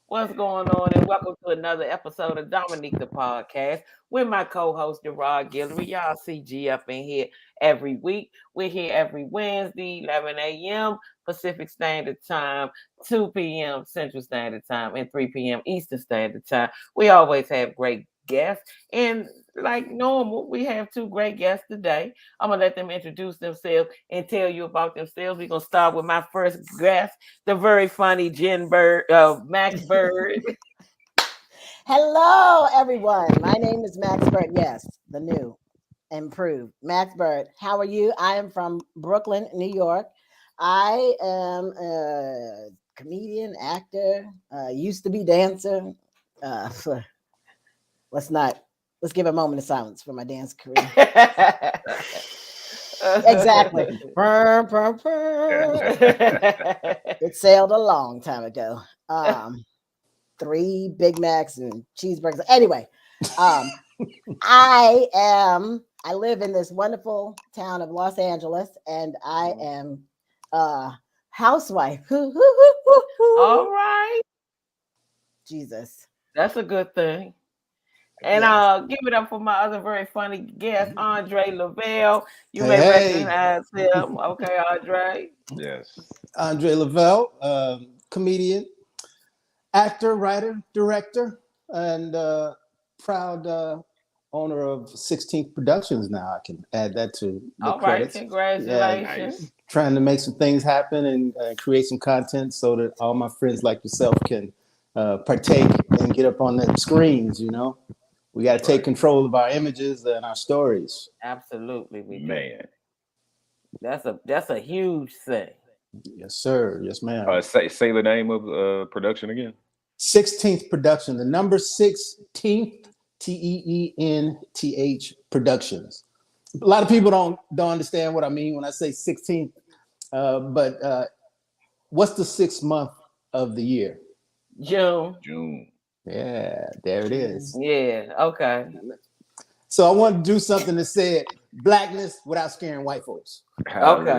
What's going on? And welcome to another episode of Dominique The Podcast with my co-host Gerard, Guillary. Y'all see G up in here every week. We're here every Wednesday, 11 a.m. Pacific Standard Time, 2 p.m. Central Standard Time, and 3 p.m. Eastern Standard Time. We always have great guests. And like normal, we have two great guests today. I'm going to let them introduce themselves and tell you about themselves. We're going to start with my first guest, the very funny Max Byrd. Hello, everyone. My name is Max Byrd. Yes, the new, improved Max Byrd. How are you? I am from Brooklyn, New York. I am a comedian, actor, used to be dancer. Uh, let's not. Let's give a moment of silence for my dance career. Exactly. Brr, brr, brr. It sailed a long time ago. 3 Big Macs and cheeseburgers. Anyway, um, I live in this wonderful town of Los Angeles, and I am a housewife. All right. Jesus. That's a good thing. And Yes. give it up for my other very funny guest, Andre Lavelle. You may Hey, recognize him. Okay, Andre. Yes. Andre Lavelle, comedian, actor, writer, director, and proud owner of 16th Productions now. I can add that to the All right, credits. Yeah, congratulations. trying to make some things happen and create some content so that all my friends like yourself can partake and get up on the screens, We got to take control of our images and our stories. Absolutely, we do. Man. That's a huge thing. Yes, sir. Yes, ma'am. Say the name of production again. 16th Production, the number 16th, TEENTH Productions. A lot of people don't understand what I mean when I say 16th, but what's the 6th month of the year? June. June. Yeah, there it is. Yeah, okay. So I want to do something that said blackness without scaring white folks. Okay.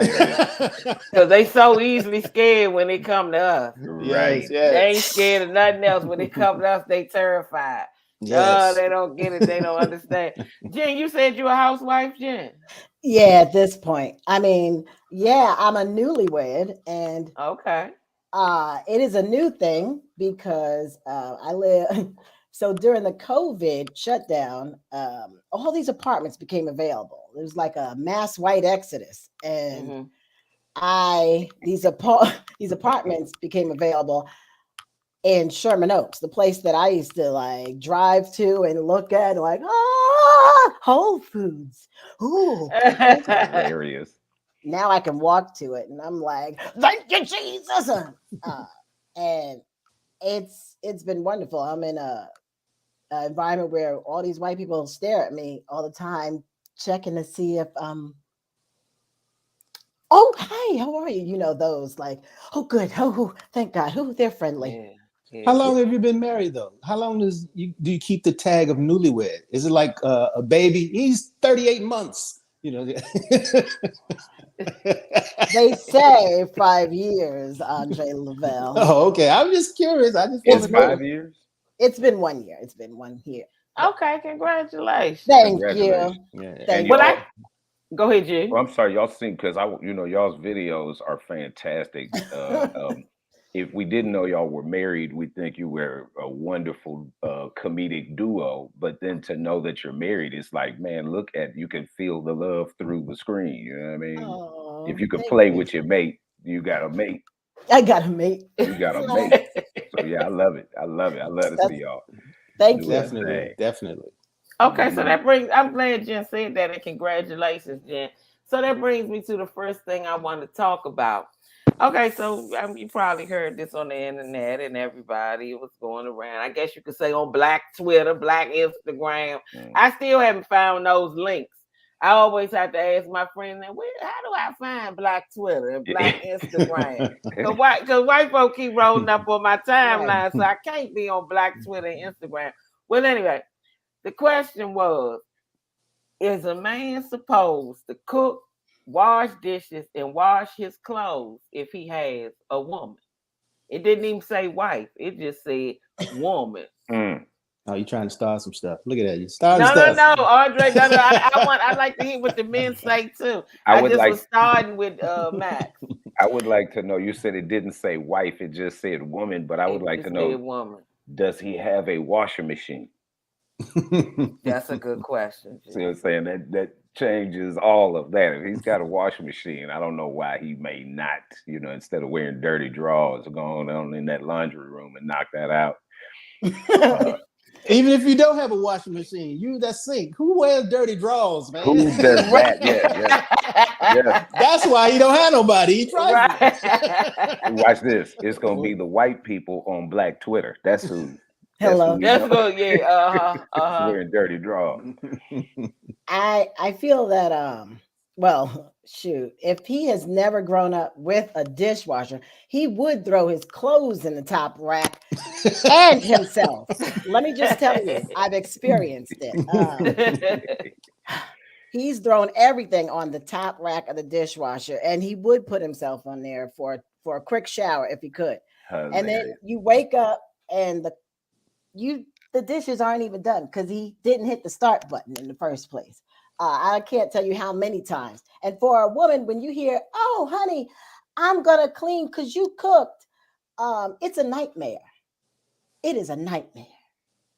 Because they so easily scared when they come to us. Right. Yes, They ain't yes. scared of nothing else. When they come to us, they terrified. Yes. They don't get it. They don't understand. Jen, you said you a housewife, Jen? Yeah, at this point. I mean, yeah, I'm a newlywed, and Okay. it is a new thing because I live. So during the COVID shutdown, all these apartments became available. It was like a mass white exodus, and Mm-hmm. these apartments became available in Sherman Oaks, the place that I used to like drive to and look at, like Whole Foods. Ooh, Hilarious. now I can walk to it, and I'm like, thank you, Jesus. And it's been wonderful. I'm in a environment where all these white people stare at me all the time, checking to see if oh, hi, how are you? Those like, oh, good, oh, thank God, oh, they're friendly. Yeah. How Yeah. long have you been married, though? How long do you keep the tag of newlywed? Is it like a baby? He's 38 months. They say 5 years, Andre Lavelle. Oh, okay. I'm just curious. I just want It's to know. 5 years. It's been 1 year. It's been 1 year. Okay, congratulations. Thank you. Congratulations. Yeah. And Thank But you. y'all, go ahead, Jen. I'm sorry, y'all sing because y'all's videos are fantastic. If we didn't know y'all were married, we think you were a wonderful comedic duo. But then to know that you're married, it's like, man, you can feel the love through the screen. You know what I mean? Oh, If you could thank play you. with your mate, you got a mate. I got a mate. You got a mate. So yeah, I love it. I love it. I love to see y'all Thank do you. that Definitely. thing. Definitely. Okay, so that brings, I'm glad Jen said that, and congratulations, Jen. So that brings me to the first thing I want to talk about. Okay, so you probably heard this on the internet and everybody was going around. I guess you could say on Black Twitter, Black Instagram. Mm. I still haven't found those links. I always have to ask my friend, how do I find Black Twitter and Black Instagram? Because white folk keep rolling up on my timeline, so I can't be on Black Twitter and Instagram. Well, anyway, the question was, is a man supposed to cook, wash dishes, and wash his clothes if he has a woman? It didn't even say wife. It just said woman. Oh, you trying to start some stuff? Look at that, you starting No, stuff. Andre. No. I like to hear what the men say too. I was starting with Max. I would like to know. You said it didn't say wife; it just said woman. But I would like to know: woman. Does he have a washing machine? That's a good question. See what I'm saying? That changes all of that. If he's got a washing machine, I don't know why he may not, instead of wearing dirty drawers, go on in that laundry room and knock that out. Even if you don't have a washing machine, use that sink. Who wears dirty drawers, man? Who does that? Yeah. That's why he don't have nobody. He tries to. Watch this. It's gonna be the white people on Black Twitter. That's who. Hello. That's good. Yeah. Wearing dirty drawers. I feel that well, shoot, if he has never grown up with a dishwasher, he would throw his clothes in the top rack and himself. Let me just tell you, I've experienced it. He's thrown everything on the top rack of the dishwasher, and he would put himself on there for a quick shower if he could. And then you wake up and the dishes aren't even done because he didn't hit the start button in the first place. I can't tell you how many times. And for a woman, when you hear, "Oh, honey, I'm gonna clean because you cooked," it's a nightmare. It is a nightmare.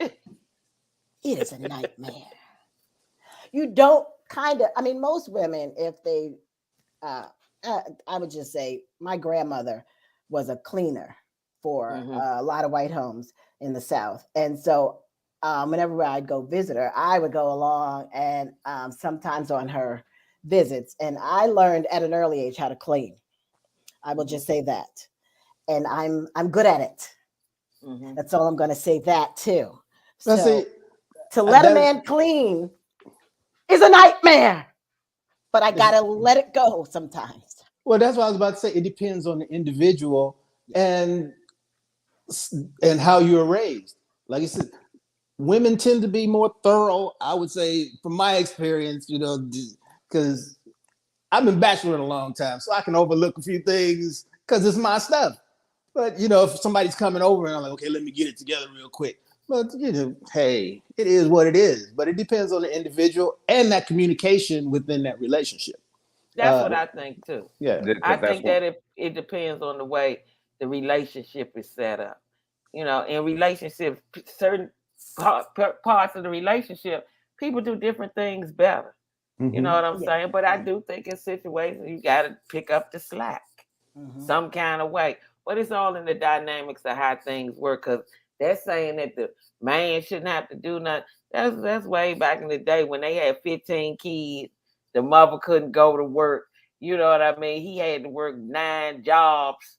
It is a nightmare. You don't most women, if they, I would just say, my grandmother was a cleaner for a lot of white homes in the South, and so. Whenever I'd go visit her, I would go along and sometimes on her visits. And I learned at an early age how to clean. I will just say that. And I'm good at it. Mm-hmm. That's all I'm going to say that too. So to let a man clean is a nightmare, but I got to let it go sometimes. Well, that's what I was about to say. It depends on the individual and how you were raised. Like I said, women tend to be more thorough, I would say, from my experience, because I've been bacheloring a long time, so I can overlook a few things because it's my stuff. But, if somebody's coming over and I'm like, okay, let me get it together real quick. But, hey, it is what it is. But it depends on the individual and that communication within that relationship. That's what I think, too. Yeah. I think that it depends on the way the relationship is set up. In relationships, certain parts of the relationship, people do different things better. Mm-hmm. You know what I'm saying? But I do think in situations you got to pick up the slack some kind of way. But it's all in the dynamics of how things work. Because they're saying that the man shouldn't have to do nothing. That's way back in the day when they had 15 kids. The mother couldn't go to work. You know what I mean? He had to work 9 jobs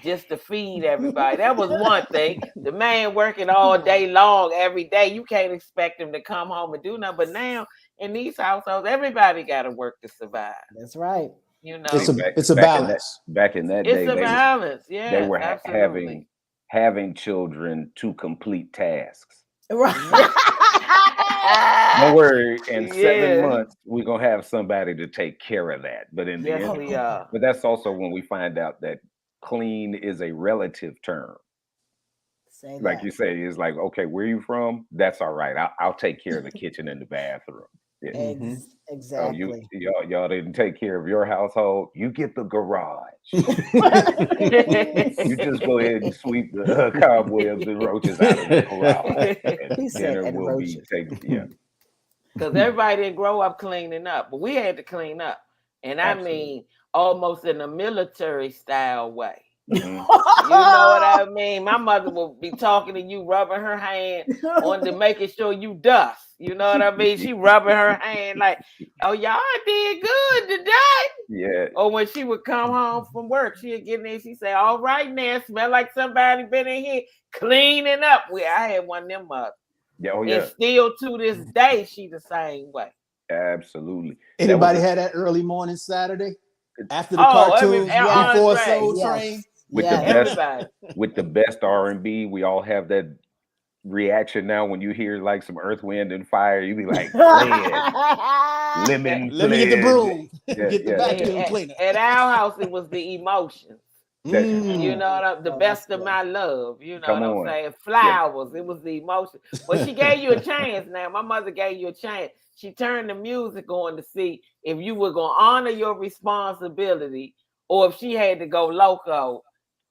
just to feed everybody. That was one thing. The man working all day long, every day. You can't expect him to come home and do nothing. But now in these households, everybody got to work to survive. That's right. It's a balance. Back in that day, it's a balance. Yeah, they were having children to complete tasks. Right. Don't worry. In 7 months, we're gonna have somebody to take care of that. But in the end, we are. But that's also when we find out that clean is a relative term. Like you say, it's like, okay, where are you from? That's all right. I'll take care of the kitchen and the bathroom. Yeah. Exactly. Y'all didn't take care of your household. You get the garage. You just go ahead and sweep the cobwebs and roaches out of the garage. He said, and will be taken. Yeah. Because everybody didn't grow up cleaning up, but we had to clean up. And Absolutely. I mean, almost in a military style way. You know what I mean? My mother would be talking to you, rubbing her hand on to making sure you dust. You know what I mean? She rubbing her hand like, "Oh, y'all did good today." Yeah. Or when she would come home from work, she'd get in there. She say, "All right, now, smell like somebody been in here cleaning up." I had one of them mothers. Yeah, oh yeah. And still to this day, she the same way. Absolutely. Anybody had that early morning Saturday after the cartoons before Soul Train? With the best R&B, we all have that reaction now when you hear like some Earth, Wind, and Fire. You be like, lemon. Let me get the broom. Get the vacuum cleaner. At our house, it was the Emotions. You know, the best of my love. You know what I'm saying? Flowers. It was the emotion. But she gave you a chance now. My mother gave you a chance. She turned the music on to see if you were going to honor your responsibility or if she had to go loco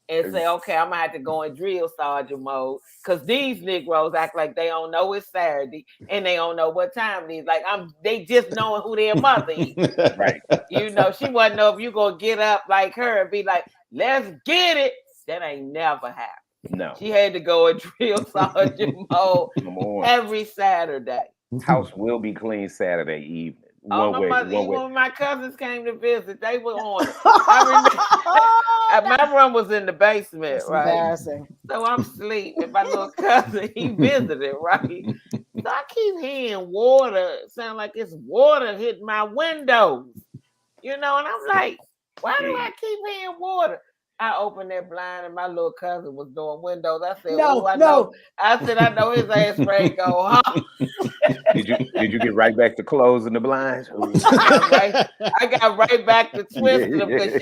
and say, okay, I'm going to have to go in drill sergeant mode because these Negroes act like they don't know it's Saturday and they don't know what time it is. Like, they just knowing who their mother is. Right. You know, she wasn't know if you going to get up like her and be like, let's get it. That ain't never happened. No. She had to go in drill sergeant mode every Saturday. House will be clean Saturday evening. Even when my cousins came to visit, they were on it. I remember my room was in the basement, That's right? Embarrassing. So I'm asleep, and my little cousin, he visited, right? So I keep hearing water, sound like it's water hitting my windows. You know, and I'm like, why do I keep hearing water? I opened that blind and my little cousin was doing windows. I said, I know. I said, I know his ass ready to go home. Did you get right back to closing the blinds? I got right back to twisting them because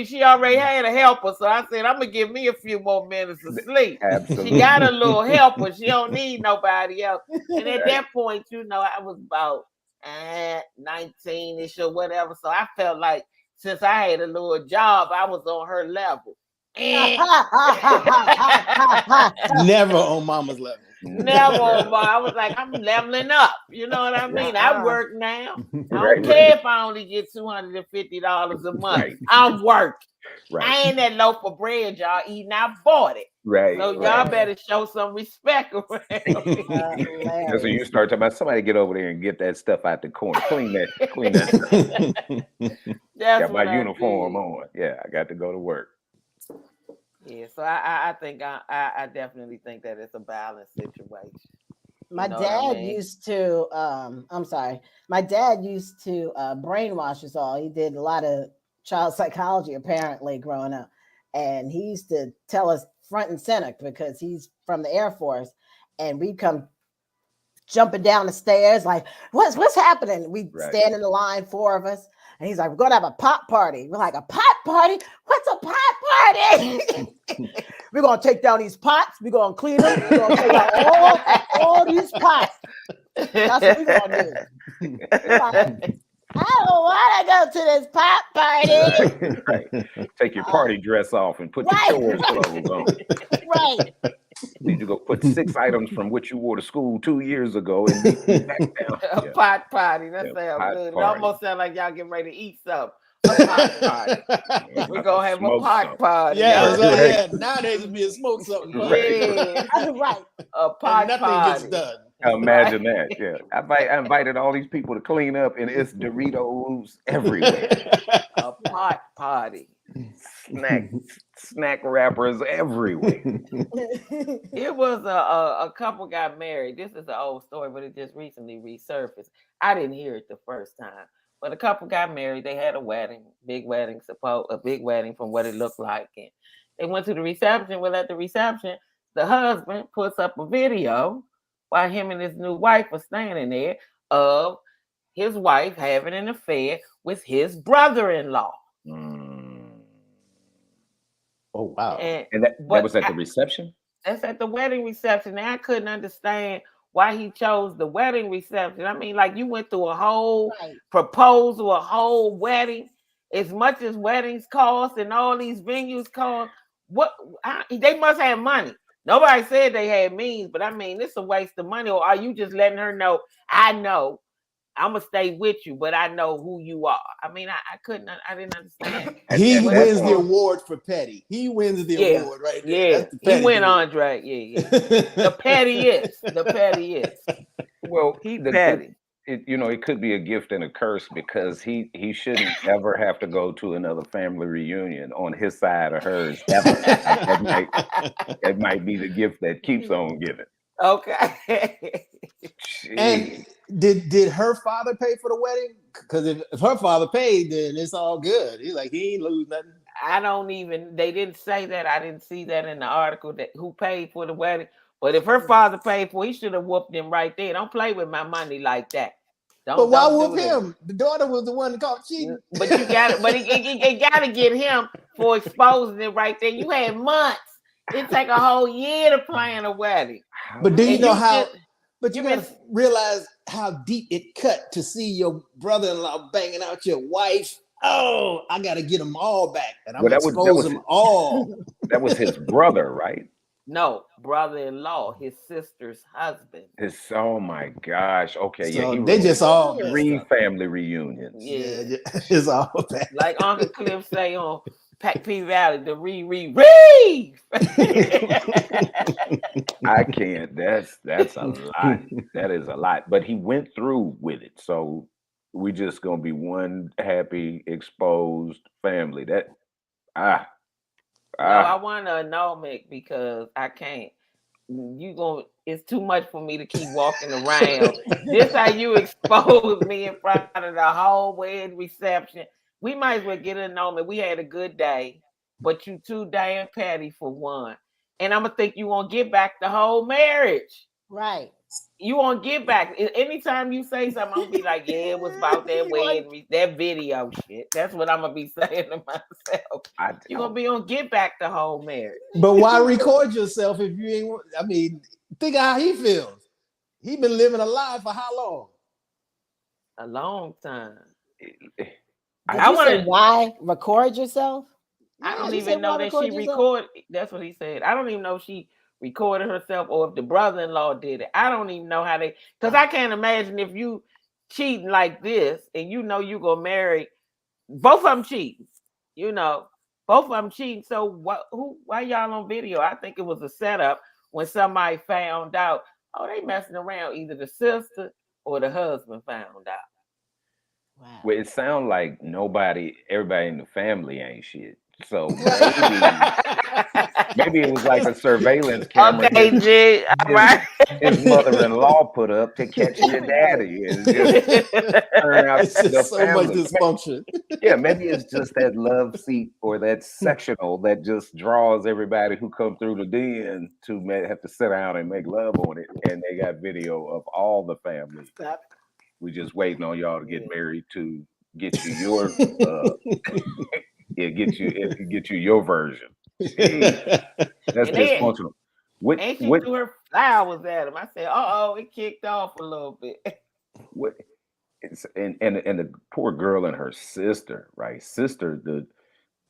she already had a helper. So I said, I'm gonna give me a few more minutes of sleep. Absolutely. She got a little helper. She don't need nobody else. And at that point, you know, I was about 19-ish or whatever. So I felt like since I had a little job, I was on her level. Never on mama's level. Never on mama. I was like, I'm leveling up. You know what I mean? I work now. I don't care if I only get $250 a month. Right. I'm working. Right. I ain't that loaf of bread y'all eating. I bought it. Right. So y'all better show some respect around me. So you start talking about somebody get over there and get that stuff out the corner. Clean that. Got my uniform on. Yeah, I got to go to work. Yeah, so I think I definitely think that it's a balanced situation. My dad used to my dad used to brainwash us all. He did a lot of child psychology apparently growing up. And he used to tell us front and center because he's from the Air Force, and we'd come jumping down the stairs like, what's happening? We'd stand in the line, 4 of us, and he's like, we're gonna have a pot party. We're like, a pot party? What's a pot party? We're gonna take down these pots, we're gonna clean them, we're gonna take out all these pots. That's what we're gonna do. Like, I don't want to go to this pot party. Right. Take your party dress off and put your chores clothes on. Right. Need to go put 6 items from what you wore to school 2 years ago and be back down. A pot party. That sounds good. It almost sounds like y'all getting ready to eat something. A pot party. We're going to have a pot party. Yeah, nowadays it'd be a smoke something. Yeah. Right. A pot nothing party. gets done. Imagine that. Yeah. I invited all these people to clean up and it's Doritos everywhere. A pot party. Snack wrappers everywhere. It was a couple got married. This is an old story, but it just recently resurfaced. I didn't hear it the first time. But a couple got married. They had a wedding, a big wedding from what it looked like. And they went to the reception. Well, at the reception, the husband puts up a video while him and his new wife were standing there of his wife having an affair with his brother-in-law. Oh, wow. And that was at the reception? That's at the wedding reception. Now, I couldn't understand why he chose the wedding reception. I mean, like, you went through a whole proposal, a whole wedding, as much as weddings cost and all these venues cost. They must have money. Nobody said they had means, but I mean, it's a waste of money. Or are you just letting her know, I know I'm going to stay with you, but I know who you are? I mean, I didn't understand. He wins the award for petty. He wins the award right there. Yeah, he went Andre. Yeah. The pettiest. Well, he petty. It could be a gift and a curse because he shouldn't ever have to go to another family reunion on his side or hers ever. It might be the gift that keeps on giving. Okay. And did her father pay for the wedding? Because if her father paid, then it's all good. He's like, he ain't lose nothing. They didn't say that. I didn't see that in the article that who paid for the wedding. But if her father paid for it, he should have whooped him right there. Don't play with my money like that. But why Don't whoop do that. him? The daughter was the one caught cheating. But you got it. But he got to get him for exposing it right there. You had months. It take a whole year to plan a wedding. But do you And know you how? just- But you you gotta been- realize how deep it cut to see your brother-in-law banging out your wife. Oh, I gotta get them all back, and I'm Well, gonna that expose was- them all. That was his brother, right? No, brother-in-law, his sister's husband. Oh my gosh. Okay, So he they was just all three family reunions. Yeah. it's all bad. Like Uncle Cliff say on P Valley, the re. I can't. That's a lot. That is a lot. But he went through with it. So we just gonna be one happy exposed family. That No, I want to annulment because I can't. It's too much for me to keep walking around. This how you expose me in front of the whole wedding reception. We might as well get an annulment. We had a good day, but you too damn petty for one. And I'm gonna think you won't get back the whole marriage. Right. You won't get back. Anytime you say something, I'm gonna be like, yeah, it was about that wedding, that video shit. That's what I'm gonna be saying to myself. You're gonna be on get back the whole marriage. But why record yourself if you ain't? I mean, think of how he feels. He been living a lie for how long? A long time. Did I you wanna- say why record yourself? I Yeah, don't you even said know why that record she yourself? recorded. That's what he said. I don't even know if she recorded herself or if the brother-in-law did it. I don't even know how they. Because I can't imagine if you cheating like this and you know you gonna marry both of them cheating. You know, both of them cheating. So what? Why y'all on video? I think it was a setup when somebody found out. Oh, they messing around. Either the sister or the husband found out. Wow. Well, it sounds like everybody in the family ain't shit. So maybe it was like a surveillance camera Okay, G. All right. his mother-in-law put up to catch your daddy and just turn out It's just the so much family. dysfunction. Yeah, maybe it's just that love seat or that sectional that just draws everybody who come through the den to have to sit down and make love on it. And they got video of all the family. We just waiting on y'all to get married to get you your get you your version. That's And then- dysfunctional. And she threw her flowers at him. I said, it kicked off a little bit. And the poor girl and her sister, right?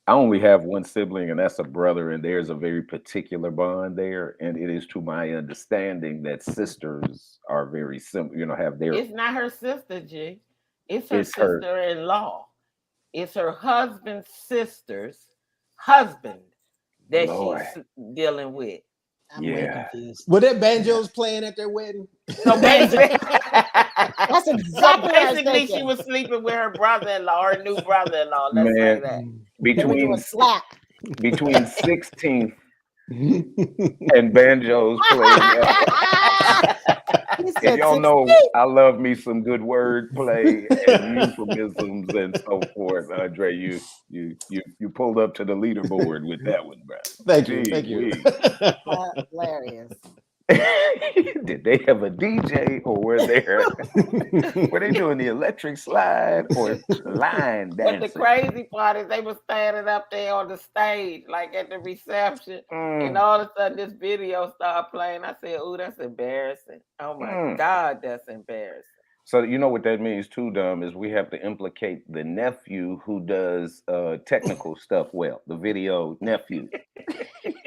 I only have one sibling, and that's a brother, and there's a very particular bond there. And it is to my understanding that sisters are very similar, have their. It's not her sister, G. It's her It's her- sister-in-law. It's her husband's sister's husband that Lord. she's dealing with. I'm way Yeah. confused. Were there banjos playing at their wedding? So basically, That's so exactly what I was basically she thinking. was sleeping with her brother-in-law, her new brother-in-law. Let's say that. They were doing slap. between 16th and banjos playing. He And said y'all 16. know I love me some good word play and euphemisms and so forth. Andre, you pulled up to the leaderboard with that one, bro. Thank you. Gee Thank you. whiz. Hilarious. Did they have a DJ or were they doing the electric slide or line But dancing? the crazy part is they were standing up there on the stage, like at the reception, and all of a sudden this video started playing. I said, "Ooh, that's embarrassing! Oh my God, that's embarrassing." So you know what that means too, Dom, is we have to implicate the nephew who does technical stuff well, the video nephew.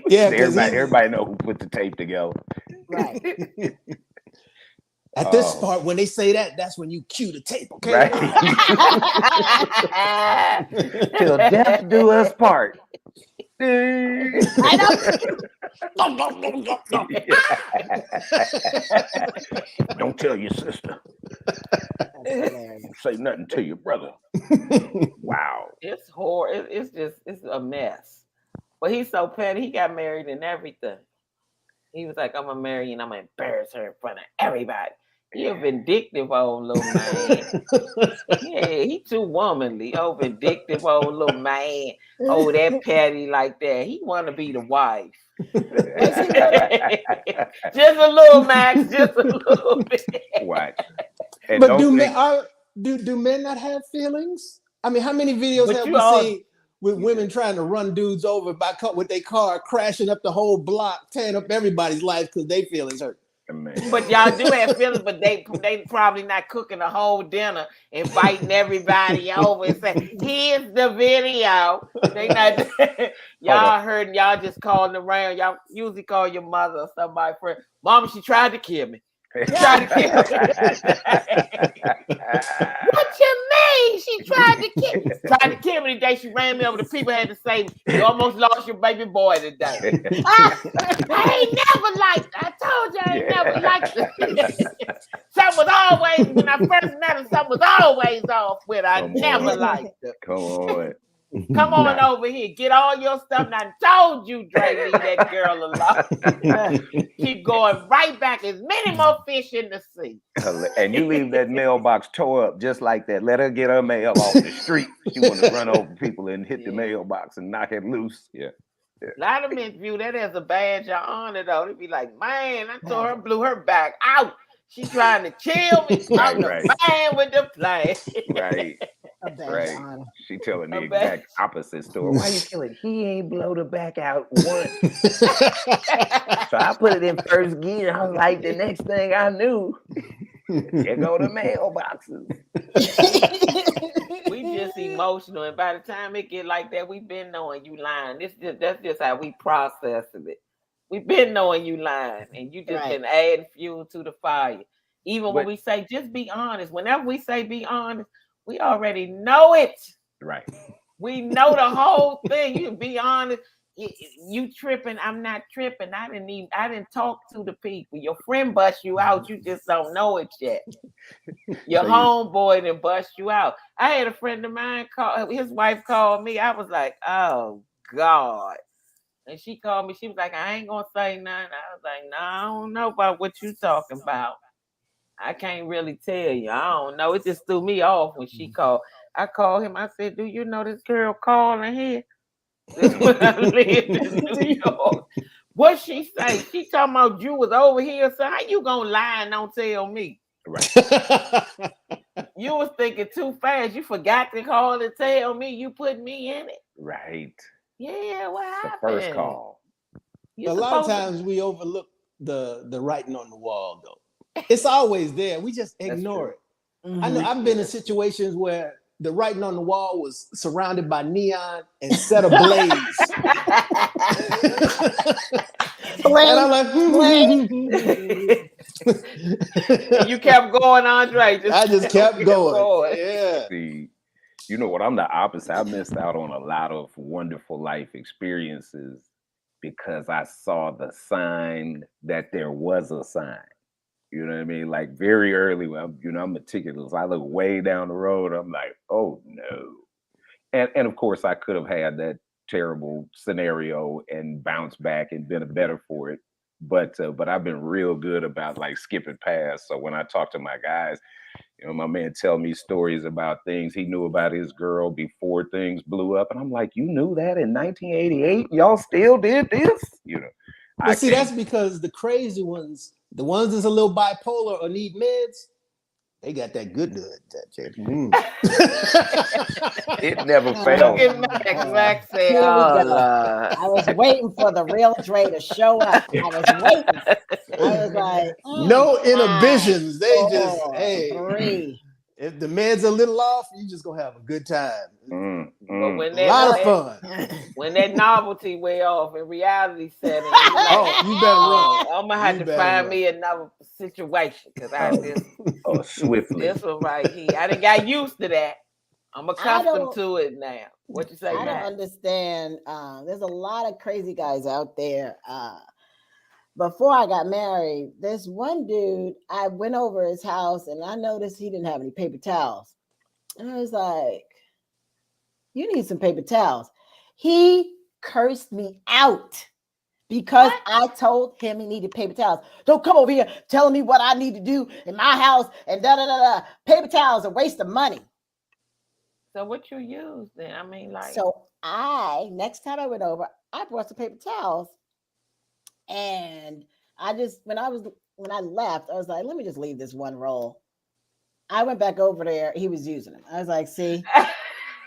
Yeah, because everybody know who put the tape together. Right. at this part, when they say that, that's when you cue the tape, okay? Right. Till death do us part. Don't tell your sister. That's hilarious. Say nothing to your brother. Wow. It's horrible. It's a mess. But he's so petty. He got married and everything. He was like, "I'm gonna marry you and I'm gonna embarrass her in front of everybody." He a vindictive old little man. Yeah, he too womanly. Oh, vindictive old little man. Oh, that petty like that. He want to be the wife. Just a little, Max. Just a little bit. Watch. And But don't think do men not have feelings? I mean, how many videos But have you we all- seen with women trying to run dudes over with their car, crashing up the whole block, tearing up everybody's life because they feelings hurt? man. But y'all do have feelings, but they probably not cooking a whole dinner, inviting everybody over and saying, "Here's the video." They not y'all heard, y'all just calling around. Y'all usually call your mother or somebody friend. Mama, she tried to kill me. Tried to kill me. What you mean? She tried to kill me today. She ran me over. The people had to say, "You almost lost your baby boy today." I ain't never liked. I told you I ain't never liked it. Something was always, when I first met her, something was always off with her. I never liked her. Come on. Come on over here. Get all your stuff. And I told you, Dre, leave that girl alone. Keep going right back. There's many more fish in the sea. And you leave that mailbox tore up just like that. Let her get her mail off the street. She want to run over people and hit the mailbox and knock it loose. Yeah. A lot of men view that as a badge of honor, though. They be like, "Man, I told her, blew her back out. She trying to kill me. I'm the man with the plan." Right. Right. She telling the exact opposite story. Why you killing? He ain't blow the back out once. So I put it in first gear. I was like, the next thing I knew, here go the mailboxes. We just emotional, and by the time it get like that, we been knowing you lying. That's just how we processing it. We been knowing you lying, and you just been adding fuel to the fire. Even when we say just be honest, whenever we say be honest, we already know it. Right. We know the whole thing. You can be honest. You tripping? I'm not tripping. I didn't talk to the people. Your friend bust you out. You just don't know it yet. Your homeboy didn't bust you out. I had a friend of mine call. His wife called me. I was like, "Oh God." And she called me. She was like, "I ain't gonna say nothing." I was like, "No, I don't know about what you talking about. I can't really tell you. I don't know." It just threw me off when she called. I called him. I said, "Do you know this girl calling here? This is when I lived in New York." What she say? She talking about you was over here. So how you gonna lie and don't tell me? Right. You was thinking too fast. You forgot to call and tell me. You put me in it. Right. Yeah, what happened? The first call. A lot of times we overlook the writing on the wall, though. It's always there. We just ignore it. Mm-hmm. I know I've been in situations where the writing on the wall was surrounded by neon and set ablaze. And I'm like, you kept going, Andre. I just kept going. Yeah. See, you know what? I'm the opposite. I missed out on a lot of wonderful life experiences because I saw the sign that there was a sign. You know what I mean? Like very early, I'm meticulous. I look way down the road. I'm like, oh no. And of course, I could have had that terrible scenario and bounced back and been better for it. But I've been real good about like skipping past. So when I talk to my guys, my man tell me stories about things he knew about his girl before things blew up. And I'm like, you knew that in 1988? Y'all still did this? But see, that's because the crazy ones, the ones that's a little bipolar or need meds, they got that good. It never fails. Max said, I was waiting for the real Dre to show up. I was waiting. I was like, no inhibitions. They just, three. If the meds are a little off, you just gonna have a good time. But when a lot of fun. When that novelty wear off and reality set in, you better run. I'm gonna have to find me another situation because I just swiftly. This one right here. I done got used to that. I'm accustomed to it now. What you say? I don't understand. There's a lot of crazy guys out there. Before I got married, this one dude, I went over his house and I noticed he didn't have any paper towels. And I was like, you need some paper towels. He cursed me out because I told him he needed paper towels. Don't come over here telling me what I need to do in my house and da-da-da-da. Paper towels are a waste of money. So what you use then? I mean, like. So next time I went over, I brought some paper towels. And I just, when I left, I was like, let me just leave this one roll. I went back over there. He was using them. I was like, see.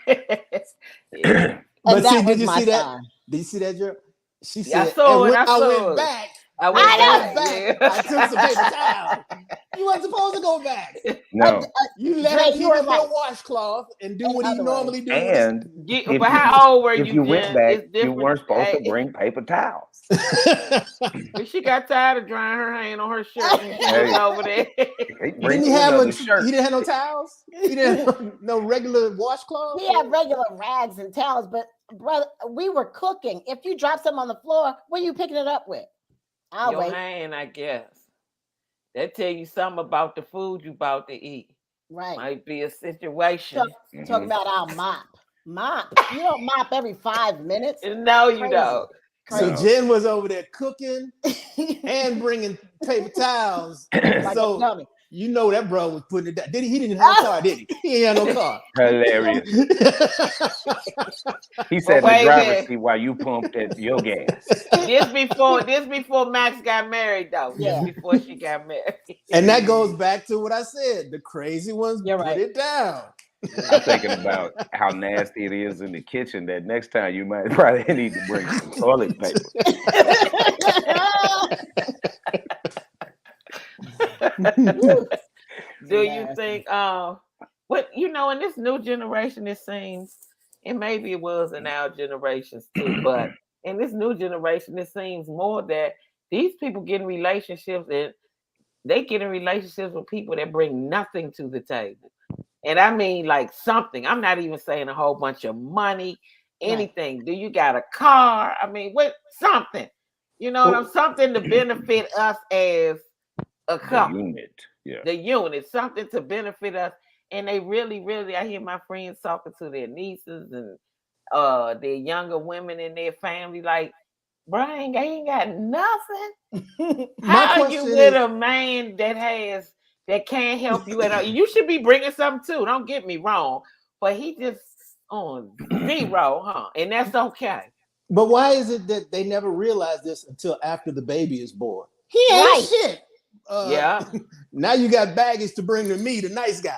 Yeah. But see, That did was you my see that? sign. Did you see that, Gerald? She Yeah, I said, saw and it. when I I saw went it. back, I went back. I Yeah. took some paper towel. You wasn't supposed to go back. No. You let Dre, him you keep were his little right. washcloth and do In what he other normally words. do. And Yeah, but how old were if you, you went Jen? back, It's you different. weren't supposed to bring paper towels. But she got tired of drying her hand on her shirt when she was over there. Didn't he have a? He didn't have no towels. He didn't have no regular washcloth. He had regular rags and towels, but brother, we were cooking. If you drop something on the floor, what are you picking it up with? I'll Your wait. hand, I guess. That tell you something about the food you about to eat. Right. Might be a situation. Talking about our mop. Mop. You don't mop every 5 minutes. No, you don't. So Jen was over there cooking and bringing paper towls. Like So you know that bro was putting it down. He didn't have a car, did he? He ain't had no car. Hilarious. He said in the driver's seat while you pumped at your gas. This before Max got married, though. Yeah. Just before she got married. And that goes back to what I said. The crazy ones put it down. I'm thinking about how nasty it is in the kitchen that next time you might probably need to bring some toilet paper. Do you think what in this new generation it seems, and maybe it was in our generations too, but in this new generation it seems more that these people get in relationships and they get in relationships with people that bring nothing to the table. And I mean like something. I'm not even saying a whole bunch of money, anything. Right. Do you got a car? I mean, what something? Something to benefit us as a couple. The unit. Yeah. The unit, something to benefit us. And they really, really, I hear my friends talking to their nieces and their younger women in their family, like, Brian, I ain't got nothing. How are you with a man that can't help you at all? You should be bringing something too. Don't get me wrong, but he just on zero, huh? And that's okay. But why is it that they never realize this until after the baby is born? He ain't shit. Yeah. Now you got baggage to bring to me, the nice guy.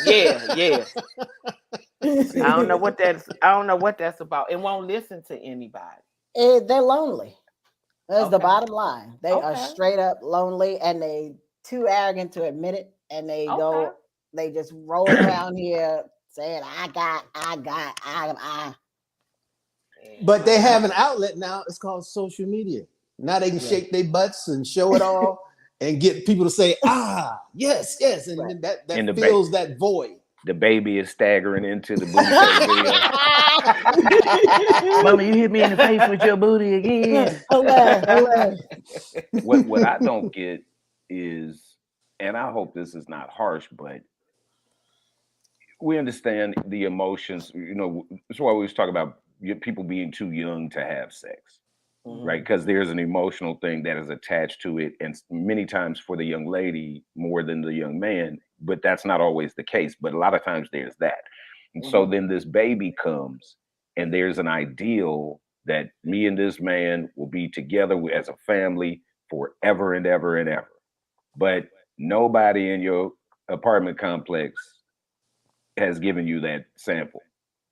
Yeah. I don't know what that's about. It won't listen to anybody. They're lonely. That's the bottom line. They are straight up lonely, and they too arrogant to admit it. And they they just roll around here saying, I. But they have an outlet now. It's called social media. Now they can shake their butts and show it all and get people to say, yes. And that fills that void. The baby is staggering into the booty video. Mama, you hit me in the face with your booty again. What I don't get is, and I hope this is not harsh, but we understand the emotions. That's why we was talking about people being too young to have sex. Right, because there's an emotional thing that is attached to it, and many times for the young lady more than the young man, but that's not always the case. But a lot of times there's that. And so then this baby comes, and there's an ideal that me and this man will be together as a family forever and ever and ever. But nobody in your apartment complex has given you that sample,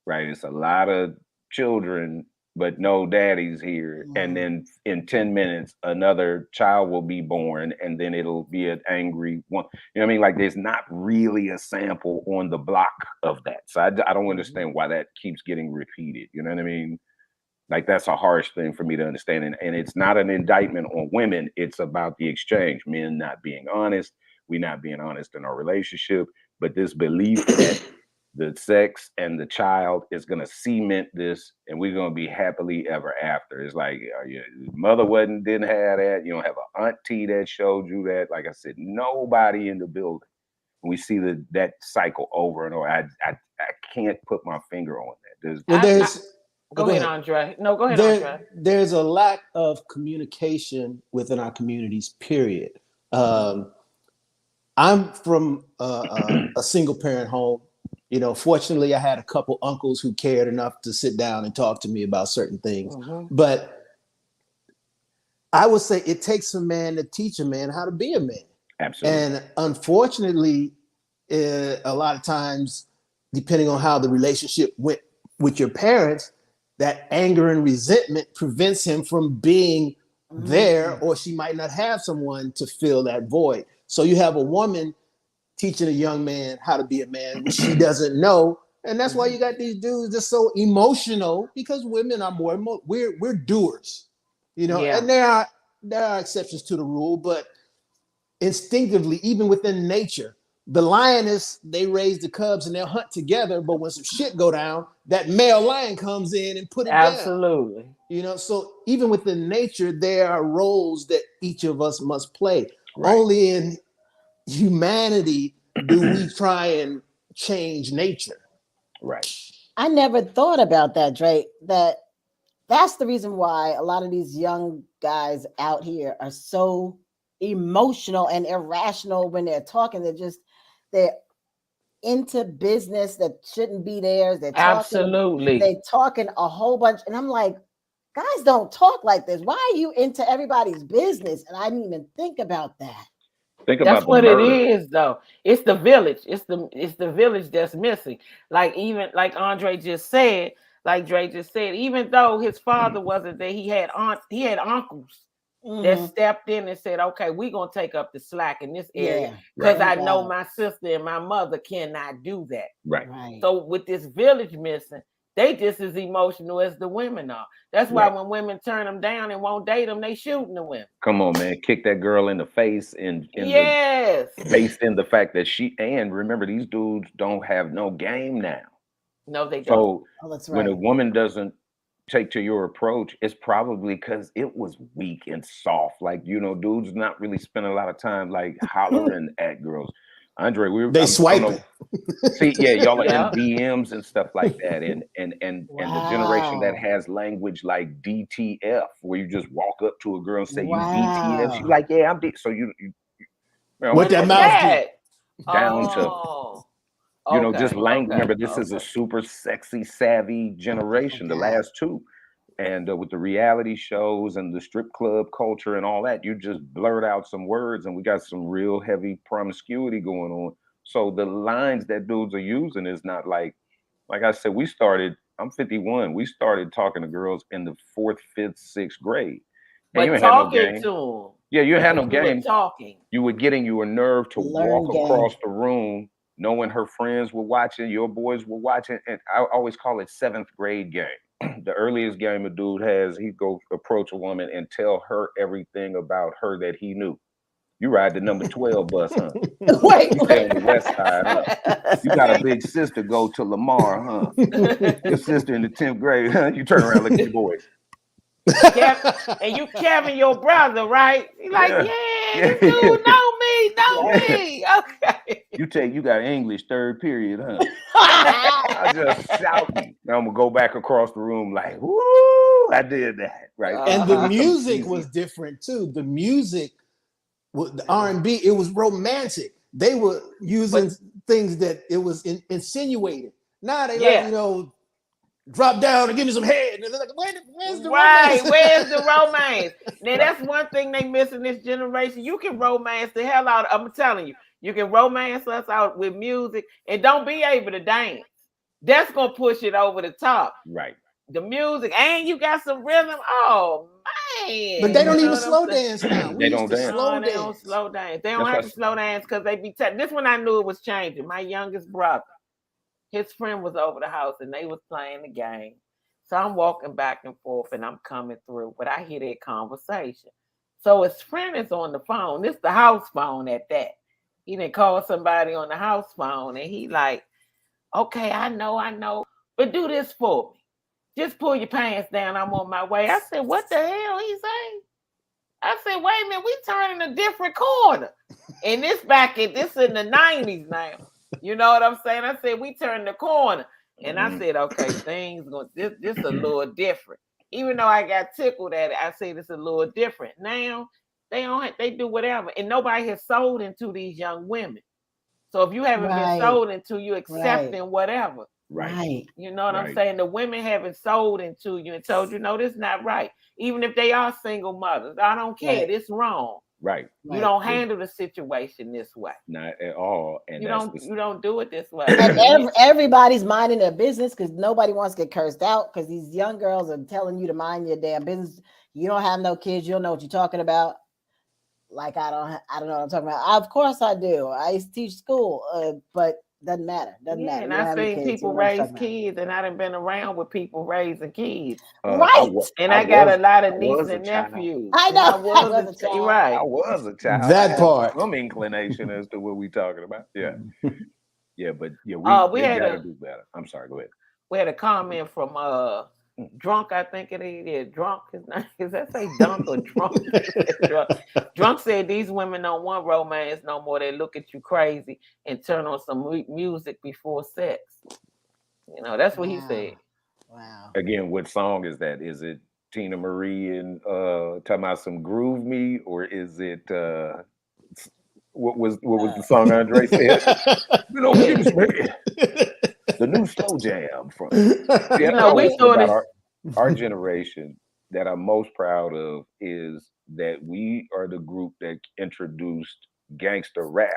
right? It's a lot of children, but no daddy's here. And then in 10 minutes, another child will be born, and then it'll be an angry one. You know what I mean? Like there's not really a sample on the block of that. So I don't understand why that keeps getting repeated. You know what I mean? Like that's a harsh thing for me to understand. And it's not an indictment on women. It's about the exchange, men not being honest, we not being honest in our relationship, but this belief that the sex and the child is going to cement this, and we're going to be happily ever after. It's like your mother didn't have that. You don't have an auntie that showed you that. Like I said, nobody in the building. We see that cycle over and over. I can't put my finger on that. Go ahead, Andre. No, go ahead, Andre. There's a lack of communication within our communities, period. I'm from a single parent home. Fortunately, I had a couple uncles who cared enough to sit down and talk to me about certain things. But I would say it takes a man to teach a man how to be a man. Absolutely. And unfortunately, a lot of times, depending on how the relationship went with your parents, that anger and resentment prevents him from being there, or she might not have someone to fill that void. So you have a woman teaching a young man how to be a man, which she doesn't know. And that's why you got these dudes that's so emotional, because women are more we're doers, you know. Yeah. And there are exceptions to the rule, but instinctively, even within nature, the lioness, they raise the cubs and they'll hunt together, but when some shit go down, that male lion comes in and put it down. Absolutely. You know, so even within nature, there are roles that each of us must play. Right. Only in humanity do we try and change nature. Right. I never thought about that, Drake. That's the reason why a lot of these young guys out here are so emotional and irrational when they're talking. They're into business that shouldn't be theirs. They're talking a whole bunch. And I'm like, guys don't talk like this. Why are you into everybody's business? And I didn't even think about that. That's what it is, though. It's the village. It's the village that's missing. Like, even like Andre just said, like Dre just said, even though his father wasn't there, he had uncles that stepped in and said, okay, we're gonna take up the slack in this area, because I know my sister and my mother cannot do that. Right. So with this village missing, they just as emotional as the women are. That's why when women turn them down and won't date them, they shooting the women. Come on, man. Kick that girl in the face and based in the fact that and remember, these dudes don't have no game now. No, they don't. So that's when a woman doesn't take to your approach, it's probably because it was weak and soft. Like, you know, dudes not really spending a lot of time like hollering at girls. Andre, they swiping. See, y'all are in DMs and stuff like that, and the generation that has language like DTF, where you just walk up to a girl and say you DTF, she's like, yeah, I'm D. So you what that mouth do? Down to you know, just language. Remember, this is a super sexy, savvy generation, the last two. And with the reality shows and the strip club culture and all that, you just blurt out some words, and we got some real heavy promiscuity going on. So the lines that dudes are using is not like I said, I'm 51. We started talking to girls in the 4th, 5th, 6th grade. And you had no game. To yeah, you had no game. Talking. You were getting your nerve to walk across the room, knowing her friends were watching, your boys were watching. And I always call it 7th grade game. The earliest game a dude has, he'd go approach a woman and tell her everything about her that he knew. You ride the number 12 bus, huh? Wait. You stay on the west side, huh? You got a big sister go to Lamar, huh? Your sister in the 10th grade, huh? You turn around and look at your boys. And you Kevin, your brother, right? He's like, this dude know me. Okay. You got English 3rd period, huh? I just shouting. Now I'm gonna go back across the room like, woo, I did that, right? And the music was different too. The music, the R&B, it was romantic. They were using things that it was insinuated. Now they like, you know, drop down and give me some head. And they're like, where's the romance? Where's the romance? Now that's one thing they miss in this generation. You can romance the hell out. I'm telling you, you can romance us out with music, and don't be able to dance. That's gonna push it over the top. Right. The music, and you got some rhythm. Oh man! But they don't even slow dance now. They don't dance. They don't slow dance. They don't have to slow dance because they be. This one I knew it was changing. My youngest brother, his friend was over the house and they was playing the game. So I'm walking back and forth and I'm coming through, but I hear that conversation. So his friend is on the phone. This the house phone at that. He didn't call somebody on the house phone, and he like, okay, I know, but do this for me. Just pull your pants down. I'm on my way. I said, what the hell he say? I said, wait a minute, we turning a different corner. And this in the 90s now. You know what I'm saying? I said, we turned the corner. And I said, okay, this a little different. Even though I got tickled at it, I said it's a little different. Now they do whatever. And nobody has sold into these young women. So if you haven't been sold into, you accepting whatever. Right. You know what I'm saying? The women haven't sold into you and told you, no, this is not right. Even if they are single mothers, I don't care. It's wrong. Right. You don't handle the situation this way. Not at all. And You that's don't do it this way. And everybody's minding their business because nobody wants to get cursed out because these young girls are telling you to mind your damn business. You don't have no kids. You don't know what you're talking about. Like I don't know what I'm talking about. Of course I do. I used to teach school, but doesn't matter. Doesn't matter. And I've seen people raise kids, and I done been around with people raising kids. Right. I got a lot of nieces and nephews. I know. I was a child. Right. I was a child. That part. Some inclination as to what we talking about. Yeah. Yeah, but yeah, we gotta do better. I'm sorry, go ahead. We had a comment from Drunk, I think it is. Drunk, his name is that say Dunk or Drunk? Drunk said these women don't want romance no more. They look at you crazy and turn on some music before sex. You know, that's what he said. Wow. Again, what song is that? Is it Tina Marie and talking about some Groove Me, or is it what was the song Andre said? You know, the new slow jam from we thought our generation that I'm most proud of is that we are the group that introduced gangster rap,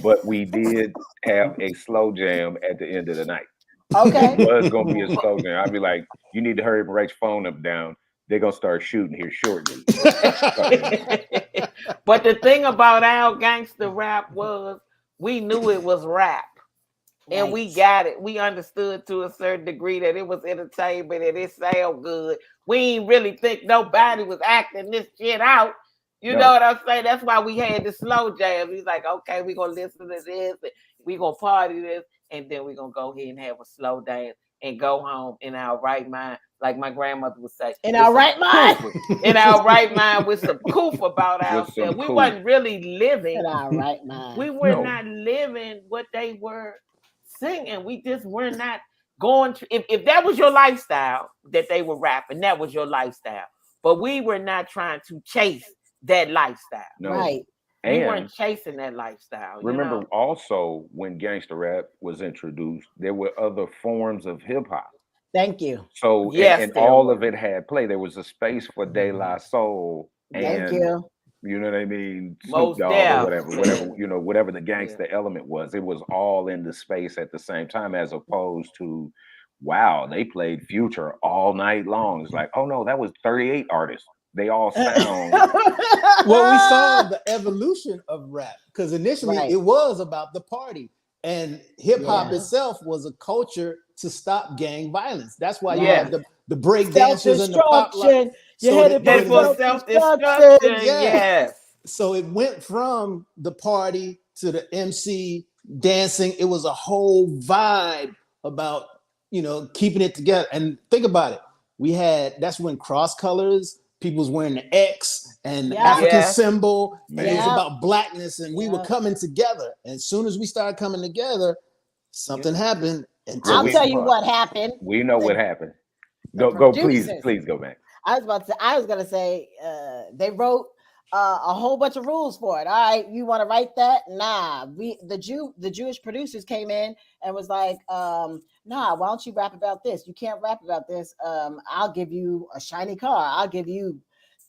but we did have a slow jam at the end of the night. Okay. It was gonna be a slow jam. I'd be like, you need to hurry up and write your phone up down. They're gonna start shooting here shortly. But the thing about our gangster rap was we knew it was rap. And we got it. We understood to a certain degree that it was entertainment and it sounded good. We ain't really think nobody was acting this shit out. You know what I'm saying? That's why we had the slow jams. He's like, okay, we're going to listen to this. And we're going to party this. And then we're going to go ahead and have a slow dance and go home in our right mind. Like my grandmother would say. In our right mind? In our right mind with some coof about ourselves. We wasn't really living. In our right mind. We were not living what they were singing. We just were not going to, if that was your lifestyle that they were rapping, that was your lifestyle. But we were not trying to chase that lifestyle. No. Right. We weren't chasing that lifestyle. Remember also when gangster rap was introduced, there were other forms of hip hop. Thank you. So and all of it had play. There was a space for De La Soul. Thank you. You know what I mean? Snoop Dogg or whatever, you know, whatever the gangster element was. It was all in the space at the same time, as opposed to, wow, they played Future all night long. It's like, oh no, that was 38 artists. They all sound. Well, we saw the evolution of rap because initially it was about the party, and hip hop itself was a culture to stop gang violence. That's why you had the break dancers and the pop. You headed for self-destruction. Yes. So it went from the party to the MC dancing. It was a whole vibe about, you know, keeping it together. And think about it. That's when cross colors, people was wearing the X and the African symbol. And it was about blackness, and we were coming together. And as soon as we started coming together, something happened. I'll tell you what happened. We know what happened. Go, please go back. I was gonna say they wrote a whole bunch of rules for it. All right, you want to write that? Nah. The Jewish producers came in and was like, nah, why don't you rap about this? You can't rap about this. I'll give you a shiny car. I'll give you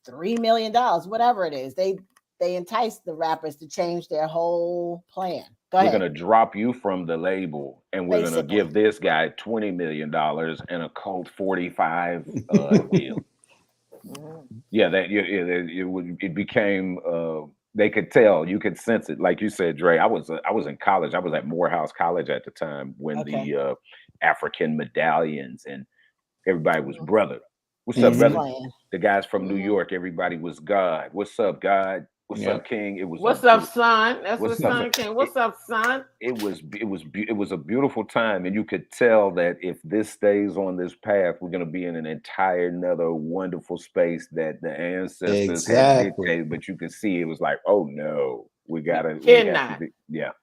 $3 million, whatever it is. They enticed the rappers to change their whole plan. We're going to drop you from the label, and we're going to give this guy $20 million and a Colt 45 deal. Yeah, it became. They could tell, you could sense it. Like you said, Dre, I was in college. I was at Morehouse College at the time when the African medallions and everybody was brother. What's up, brother? The guys from New York, everybody was God. What's up, God? What's up, King? It was. What's up, son? That's what son came. What's up, son? It was a beautiful time, and you could tell that if this stays on this path, we're going to be in an entire another wonderful space that the ancestors had dictated. But you could see it was like, oh no, we gotta.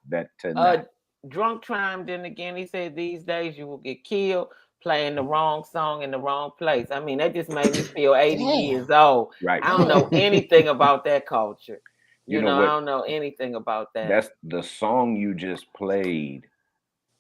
That Drunk chimed in again. He said, "These days you will get killed playing the wrong song in the wrong place." I mean, that just made me feel 80 years old. Right. I don't know anything about that culture. You know, I don't know anything about that. That's the song you just played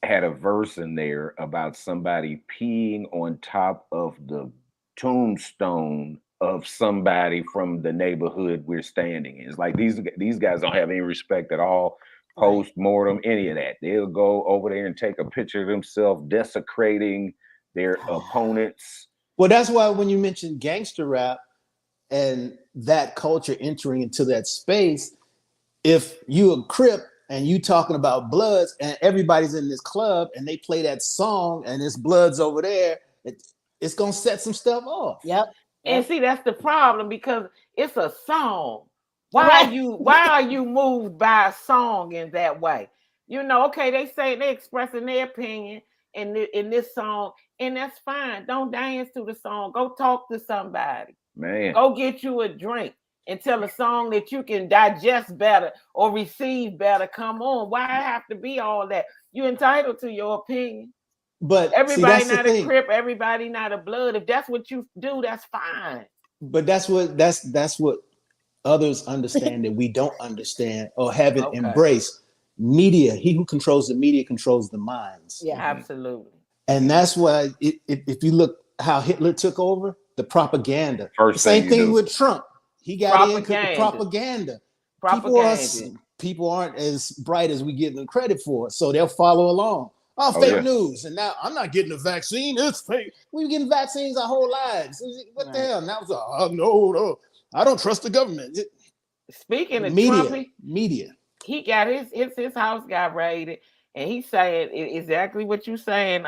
had a verse in there about somebody peeing on top of the tombstone of somebody from the neighborhood we're standing in. It's like these guys don't have any respect at all. Post-mortem, any of that. They'll go over there and take a picture of themselves desecrating their opponents. Well, that's why when you mentioned gangster rap and that culture entering into that space, if you a Crip and you talking about Bloods and everybody's in this club and they play that song and it's Bloods over there, it's gonna set some stuff off. Yep. And see, that's the problem, because it's a song. Why are you moved by a song in that way? You know, okay, they say they're expressing their opinion in this song, and that's fine. Don't dance to the song. Go talk to somebody. Man. Go get you a drink and tell a song that you can digest better or receive better. Come on. Why have to be all that? You're entitled to your opinion. But everybody not a Crip, everybody not a Blood. If that's what you do, that's fine. But that's what others understand that we don't understand or haven't embraced. Media, he who controls the media controls the minds. Yeah, absolutely. And that's why if you look how Hitler took over, the propaganda. Same thing with Trump. He got in the propaganda. People aren't as bright as we give them credit for, so they'll follow along. Fake news. And now I'm not getting a vaccine. It's fake. We've been getting vaccines our whole lives. What the hell? Now it's no. I don't trust the government. Speaking of media. He got his house got raided, and he's saying exactly what you're saying,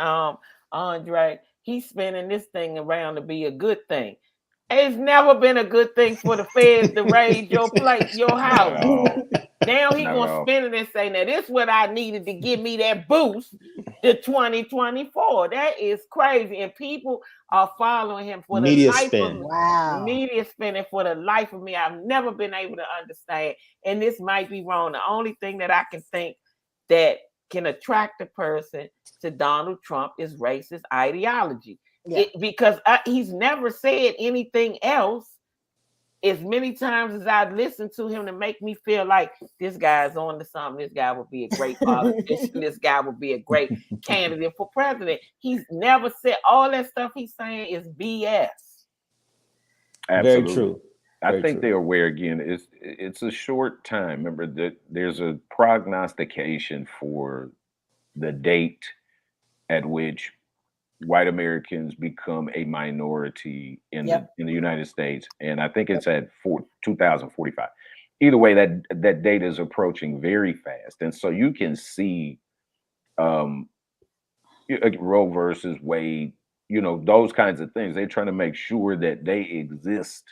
Andre. He's spinning this thing around to be a good thing. It's never been a good thing for the feds to raid your house. Now he gonna spin it and say, now this is what I needed to give me that boost to 2024. That is crazy. And people are following him for the life of me. Wow. Media spinning for the life of me. I've never been able to understand. And this might be wrong. The only thing that I can think that can attract a person to Donald Trump is racist ideology. Yeah. Because he's never said anything else as many times as I've listened to him to make me feel like this guy's on to something. This guy would be a great politician. This guy would be a great candidate for president. He's never said all that stuff he's saying is BS. Absolutely. Very true. I think they're aware again. It's a short time. Remember that there's a prognostication for the date at which white Americans become a minority in the United States, and I think it's at 2045. Either way, that date is approaching very fast, and so you can see Roe versus Wade, those kinds of things. They're trying to make sure that they exist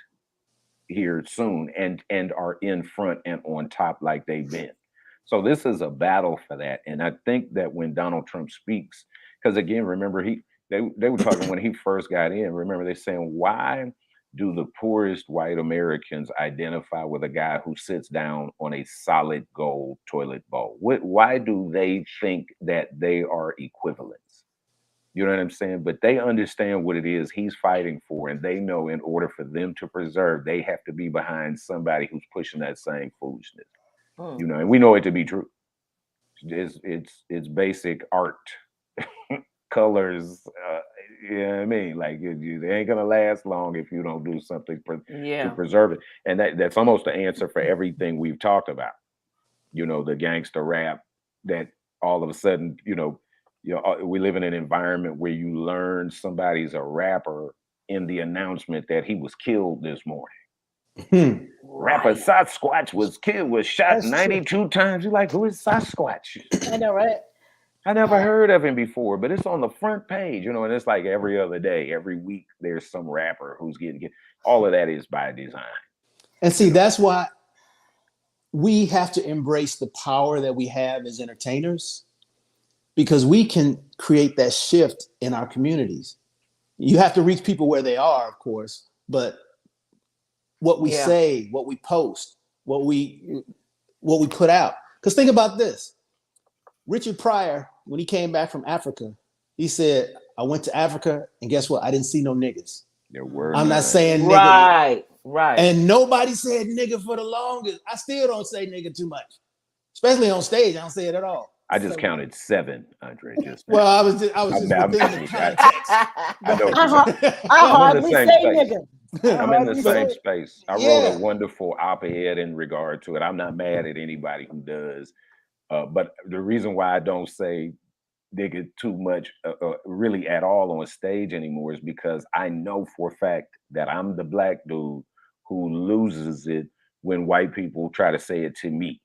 here soon and are in front and on top like they've been. So this is a battle for that, and I think that when Donald Trump speaks, because again, remember They were talking when he first got in. Remember, they're saying, why do the poorest white Americans identify with a guy who sits down on a solid gold toilet bowl? Why do they think that they are equivalents? You know what I'm saying? But they understand what it is he's fighting for, and they know in order for them to preserve, they have to be behind somebody who's pushing that same foolishness. And we know it to be true. It's basic art. Colors, you know what I mean? Like it ain't gonna last long if you don't do something to preserve it. And that's almost the answer for everything we've talked about. The gangster rap that all of a sudden, we live in an environment where you learn somebody's a rapper in the announcement that he was killed this morning. Rapper Sasquatch was shot 92 times. You're like, who is Sasquatch? I know, right? I never heard of him before, but it's on the front page, and it's like every other day, every week, there's some rapper who's getting all of that is by design. And see, that's why we have to embrace the power that we have as entertainers, because we can create that shift in our communities. You have to reach people where they are, of course, but what we say, what we post, what we put out. Because think about this. Richard Pryor, when he came back from Africa, he said, I went to Africa and guess what? I didn't see no niggas. I'm not saying nigga. Right. And nobody said nigga for the longest. I still don't say nigga too much, especially on stage. I don't say it at all. I just counted 7, Andre. Well, I was just within the context. I hardly say nigga. I'm in the you same say- space. I wrote Yeah. a wonderful op-ed in regard to it. I'm not mad at anybody who does, but the reason why I don't say they get too much really at all on stage anymore is because I know for a fact that I'm the black dude who loses it when white people try to say it to me.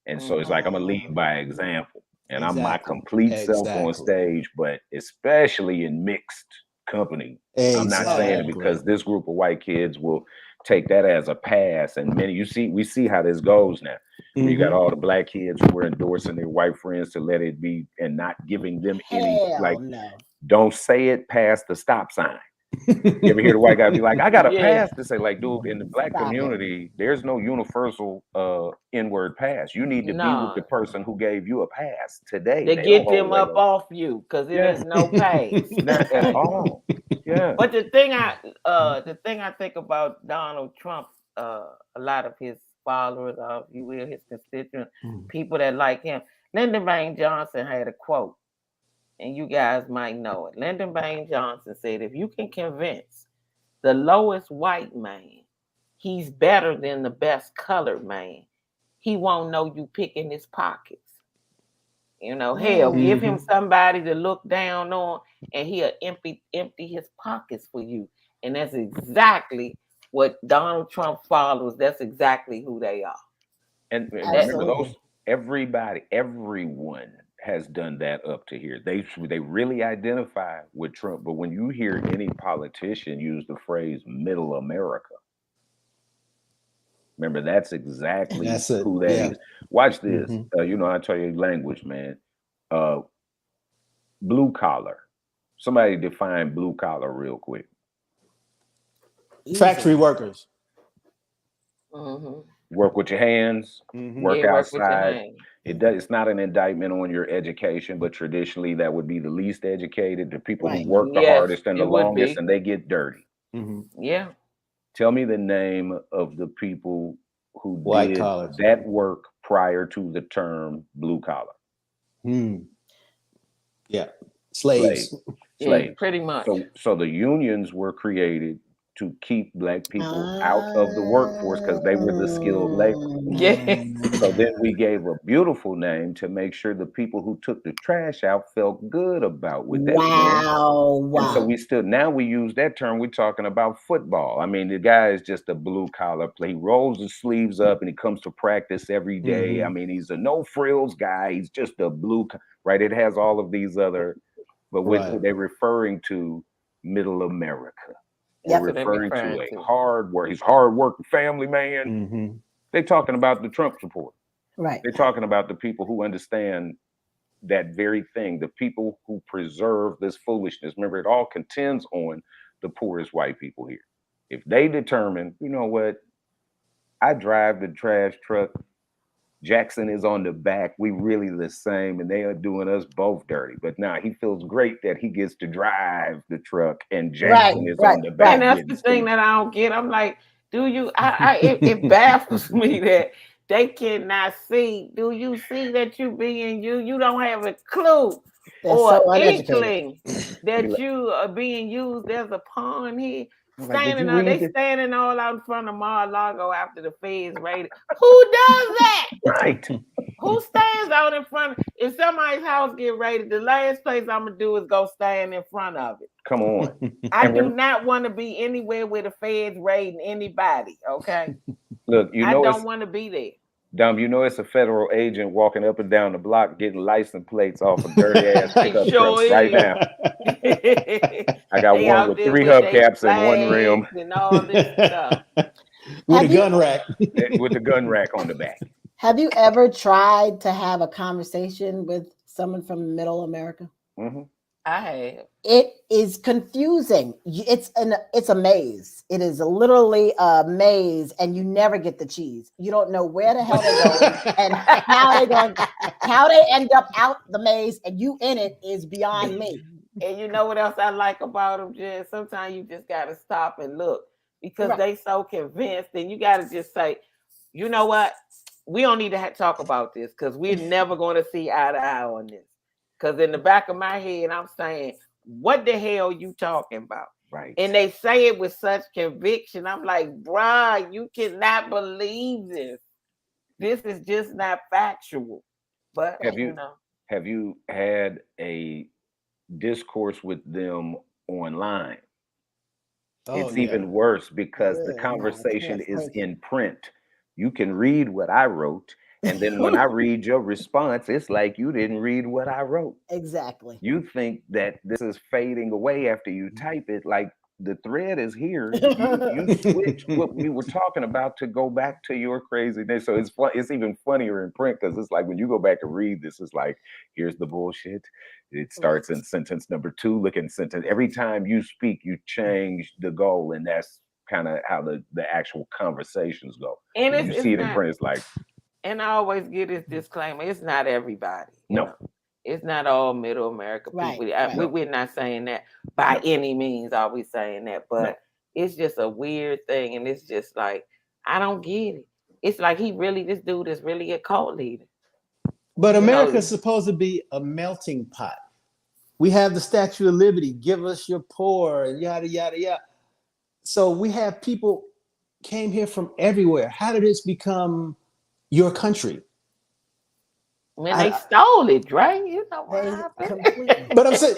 And so it's like I'm gonna lead by example. And I'm my Exactly. complete self on Exactly. stage, but especially in mixed company. I'm not saying it Exactly. because this group of white kids will take that as a pass. And many we see how this goes now. You got Mhm. all the black kids who are endorsing their white friends to let it be and not giving them any Hell no. don't say it past the stop sign. You ever hear the white guy be like, I got a Yeah. pass to say, like, dude, in the black Stop it. community, there's no universal N-word pass. You need to be with the No. person who gave you a pass today. To They get don't them hold up Legos. off you, because it Yeah. is no pass. Not at all. Yeah. But the thing I think about Donald Trump, a lot of his followers, if you will, his constituents, people that like him. Lyndon Baines Johnson had a quote, and you guys might know it. Lyndon Baines Johnson said, if you can convince the lowest white man he's better than the best colored man, he won't know you picking his pockets. You know, hell, give him somebody to look down on, and he'll empty his pockets for you. And that's exactly what Donald Trump follows. That's exactly who they are. And remember, Absolutely. everyone has done that up to here. They really identify with Trump. But when you hear any politician use the phrase "Middle America," remember that's exactly who that is. Watch this. I tell you language, man. Blue collar. Somebody define blue collar real quick. Factory workers. Mm-hmm. Work with your hands. Work Yeah, work with your outside. hands. It's not an indictment on your education, but traditionally that would be the least educated, the people who work the Yes, hardest and the it would longest, be. and they get dirty. Yeah. Tell me the name of the people who White did collars. that work prior to the term blue collar. Yeah. Slaves. Yeah, pretty much. So the unions were created to keep black people out of the workforce because they were the skilled labor. Yeah. So then we gave a beautiful name to make sure the people who took the trash out felt good about what they did. And so now we use that term. We're talking about football. I mean, the guy is just a blue collar player. He rolls his sleeves up and he comes to practice every day. I mean, he's a no frills guy. He's just a right? It has all of these other, but what they're referring to, middle America. They're referring to a he's hard working family man. They're talking about the Trump supporter. Right. They're talking about the people who understand that very thing, the people who preserve this foolishness. Remember, it all contends on the poorest white people here. If they determine, you know what, I drive the trash truck, Jackson is on the back, we really the same, and they are doing us both dirty. But now he feels great that he gets to drive the truck and Jackson is on the back. And that's the thing that I don't get. I'm like, do you? It baffles me that they cannot see. Do you see that you being you? You don't have a clue or inkling that you are being used as a pawn here. Standing all out in front of Mar-a-Lago after the feds raided. Who does that? Right. Who stands out in front? If somebody's house get raided, the last place I'm gonna do is go stand in front of it. Come on. I do not want to be anywhere where the feds raiding anybody. Okay. Look, I don't want to be there. Dom, it's a federal agent walking up and down the block getting license plates off of dirty ass pickup trucks right now. I got one with 3 hubcaps and 1 rim. And all this stuff. With a gun rack. With a gun rack on the back. Have you ever tried to have a conversation with someone from Middle America? I have. It is confusing. It's a maze. It is literally a maze, and you never get the cheese. You don't know where the hell they're going and how they end up out the maze, and you in it is beyond me. And you know what else I like about them, Jen? Sometimes you just gotta stop and look because they so convinced, and you gotta just say, you know what? We don't need to talk about this because we're never going to see eye to eye on this. Because in the back of my head, I'm saying, what the hell you talking about? Right. And they say it with such conviction. I'm like, bruh, you cannot believe this. This is just not factual. But Have you you know, have you had a discourse with them online? Oh It's yeah. even worse because the No, I conversation can't is take it. in print. You can read what I wrote, and then when I read your response, it's like you didn't read what I wrote. Exactly. You think that this is fading away after you type it, like the thread is here. You switch what we were talking about to go back to your craziness. So it's fun, it's even funnier in print because it's like when you go back and read this, it's like here's the bullshit. It starts in sentence number 2. Look in sentence. Every time you speak, you change the goal, and that's kind of how the actual conversations go. and When you it's see it in not. print, it's like And I always get this disclaimer: it's not everybody. You no, know, it's not all Middle America Right, people. right. no, We're not saying that by no, any means. Are we saying that? no. But it's just a weird thing, and it's just like I don't get it. It's like this dude is really a cult leader. But You know, America's supposed to be a melting pot. We have the Statue of Liberty. Give us your poor, and yada yada yada. So we have people came here from everywhere. How did this become your country? when they stole it, Dre. You know what They happened? completely. But I'm saying,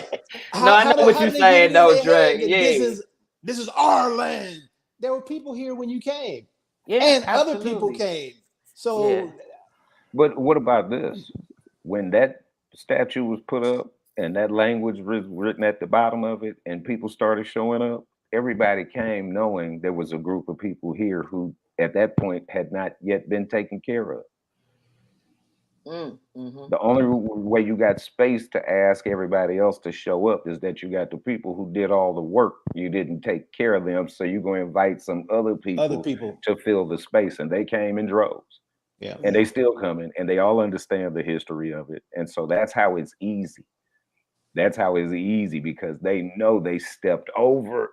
No, I know what how you're did they get saying, it in though, their Dre. head that Yeah, this is our land? There were people here when you came, yeah, and other people absolutely. came. Yeah. So But what about this? When that statue was put up and that language was written at the bottom of it, and people started showing up, everybody came knowing there was a group of people here who, at that point, had not yet been taken care of. Mm-hmm. The only way you got space to ask everybody else to show up is that you got the people who did all the work. You didn't take care of them, so you're going to invite some other other people people, to fill the space, and they came in droves. yeah. And they still coming, and they all understand the history of it, and so that's how it's easy. That's how it's easy because they know they stepped over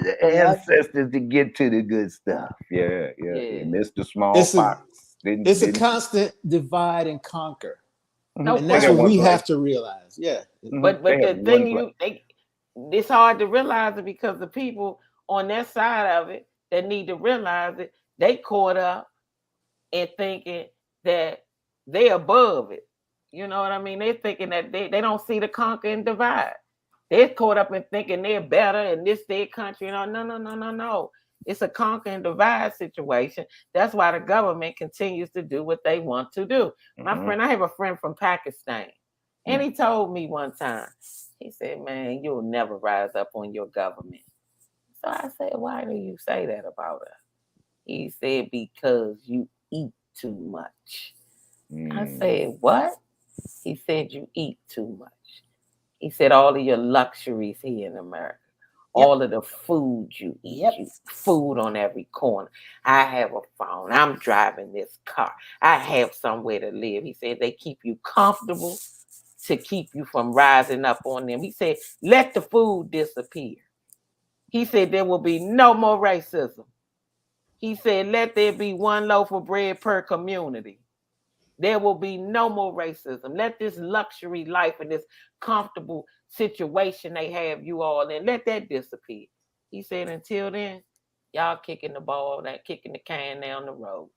the Yep. ancestors to get to the good stuff. Yeah, yeah. Yeah. And Mr. Small It's a Fox didn't. it's a didn't constant divide and conquer, No and they that's have what question. one we place. have to realize. Yeah. But They have the one thing place. it's hard to realize it because the people on that side of it that need to realize it, they caught up in thinking that they above it. You know what I mean? They're thinking that they don't see the conquer and divide. They're caught up in thinking they're better and this their country. You know, no. It's a conquer and divide situation. That's why the government continues to do what they want to do. My friend, I have a friend from Pakistan, and he told me one time, he said, "Man, you'll never rise up on your government." So I said, "Why do you say that about us?" He said, "Because you eat too much." I said, "What?" He said, "You eat too much." He said, "All of your luxuries here in America, Yep. all of the food you eat, Yep. you food on every corner. I have a phone. I'm driving this car. I have somewhere to live." He said, "They keep you comfortable to keep you from rising up on them." He said, "Let the food disappear." He said, "There will be no more racism." He said, "Let there be one loaf of bread per community. There will be no more racism. Let this luxury life and this comfortable situation they have you all in, let that disappear." He said, "Until then, y'all kicking the ball, kicking the can down the road."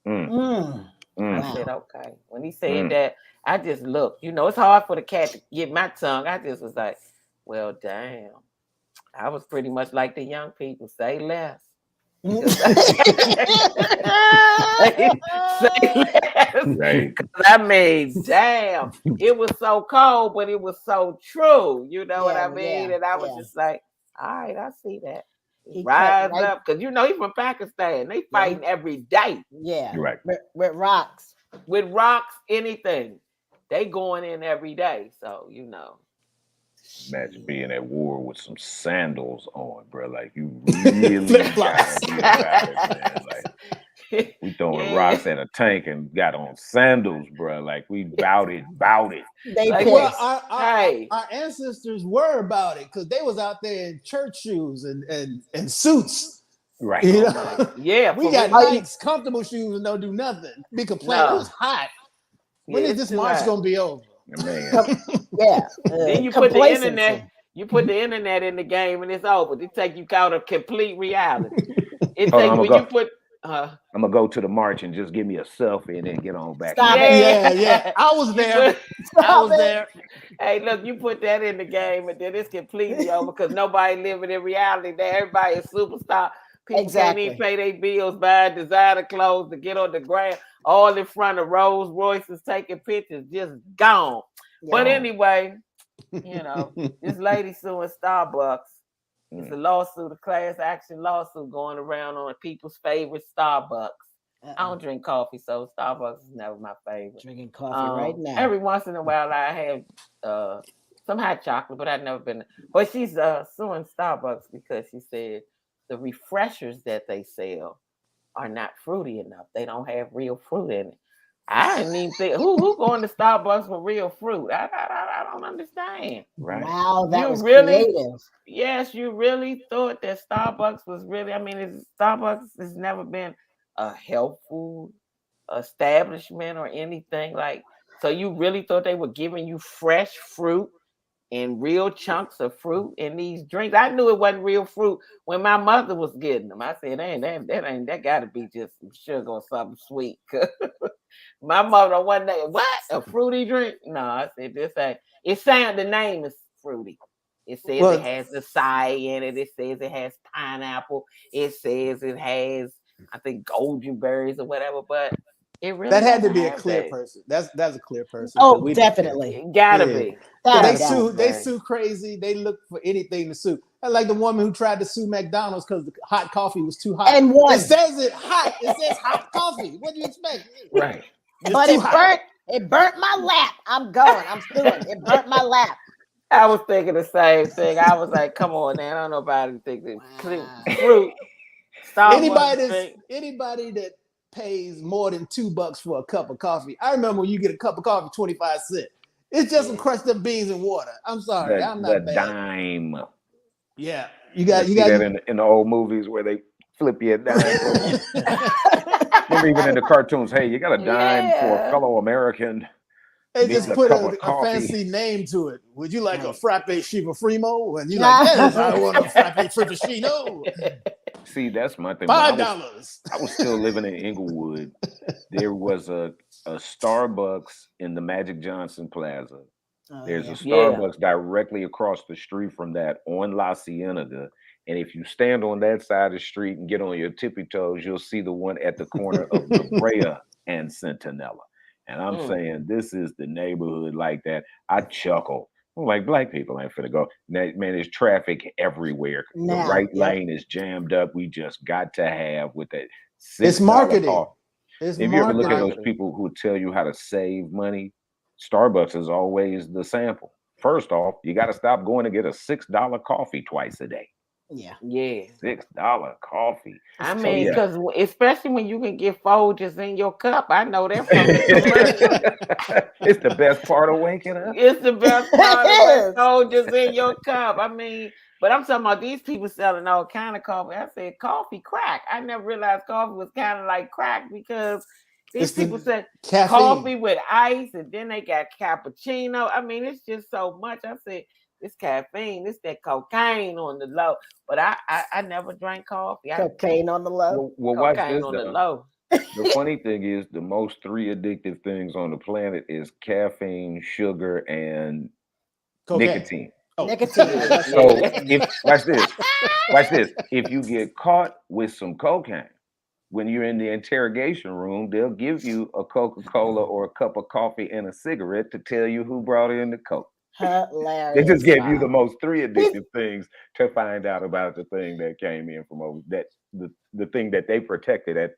Mm. I Wow. said, "Okay." When he said that, I just looked. You know, it's hard for the cat to get my tongue. I just was like, well, damn. I was pretty much like the young people, say less. Say less. Right. I mean, damn, it was so cold, but it was so true. You know what I Yeah, mean? yeah, And I was yeah. just like, all right, I see that. He cut Rise right. up. Because, you know, he's from Pakistan. They Yeah, fighting every day yeah. Right. With rocks. with rocks, anything. They going in every day. So, you know. Imagine being at war with some sandals on, bro. Like you really Flip-flops. gotta be about it, man. Like we throwing Yeah. rocks at a tank and got on sandals, bro. Like we bout it. They Like, pissed. Well, Hey. our ancestors were about it because they was out there in church shoes and suits. Right. You Oh know? my. Yeah, We for got real. nice, comfortable shoes and don't do nothing. We complain it was hot. When Yeah, is it's this too march hot. gonna be over? Man. Yeah. Then you put the internet. Complacency. You put the internet in the game and it's over. It take you out of complete reality. It Hold on, take when you put I'm gonna go to the march and just give me a selfie and then get on back. Stop it. Yeah. I was there. I was there. Hey, look, you put that in the game and then it's completely over because nobody living in reality. There, everybody is superstar. People can't even pay their bills, buying designer clothes to get on the ground, all in front of Rolls Royces taking pictures, just gone. Yeah. But anyway, this lady suing Starbucks. It's a lawsuit, a class action lawsuit going around on people's favorite Starbucks. I don't drink coffee, so Starbucks is never my favorite. Drinking coffee right now. Every once in a while, I have some hot chocolate, but I've never been. But she's suing Starbucks because she said the refreshers that they sell are not fruity enough. They don't have real fruit in it. I didn't even think who going to Starbucks for real fruit. I don't understand. Right? Wow, that was really creative. Yes, you really thought that Starbucks was really. I mean, Starbucks has never been a health food establishment or anything like. So you really thought they were giving you fresh fruit and real chunks of fruit in these drinks? I knew it wasn't real fruit when my mother was getting them. I said, that got to be just some sugar or something sweet. My mother one day, what? A fruity drink? No, I said, this ain't. The name is fruity. It says it has acai in it. It says it has pineapple. It says it has, I think, golden berries or whatever, but it really that had to be a clear person. That's a clear person. Oh, definitely. It gotta be. They sue crazy. They look for anything to sue. Like the woman who tried to sue McDonald's because the hot coffee was too hot. And won. It says it hot. It says hot coffee. What do you expect? Right. But it burnt my lap. I'm going. I'm suing. It burnt my lap. I was thinking the same thing. I was like, come on, man. I don't know nobody think that fruit. Anybody that pays more than $2 for a cup of coffee. I remember when you get a cup of coffee, 25 cents. It's just some crushed up beans and water. I'm sorry, I'm not bad. Dime. Yeah, you got that in the old movies where they flip you a dime. Maybe even in the cartoons, hey, you got a dime for a fellow American. They just put a fancy name to it. Would you like a frappe Shiva Frimo? And you're like, yes, I want a frappe Frappuccino. See, that's my thing. $5. I was still living in Inglewood. There was a Starbucks in the Magic Johnson Plaza. There's a Starbucks directly across the street from that on La Cienega. And if you stand on that side of the street and get on your tippy toes, you'll see the one at the corner of La Brea and Centinela. And I'm saying this is the neighborhood like that. I chuckle. I'm like, black people ain't finna go. Man, there's traffic everywhere. The right lane is jammed up. We just got to have with that. It's marketing. If you ever look at those people who tell you how to save money, Starbucks is always the sample. First off, you got to stop going to get a $6 coffee twice a day. Yeah. $6 coffee. I mean, because especially when you can get Folgers in your cup. I know that from it's the best part of waking up. It's the best part of Folgers in your cup. I mean, but I'm talking about these people selling all kind of coffee. I said coffee crack. I never realized coffee was kind of like crack because these people said coffee with ice and then they got cappuccino. I mean, it's just so much. I said, this caffeine, this that cocaine on the low. But I never drank coffee. Cocaine on the low? Well, watch this on the low. The funny thing is the most 3 addictive things on the planet is caffeine, sugar, and nicotine. Nicotine. So watch this. If you get caught with some cocaine, when you're in the interrogation room, they'll give you a Coca-Cola or a cup of coffee and a cigarette to tell you who brought in the coke. Hilarious. They just gave you the most 3 addictive things to find out about the thing that came in from over that the thing that they protected at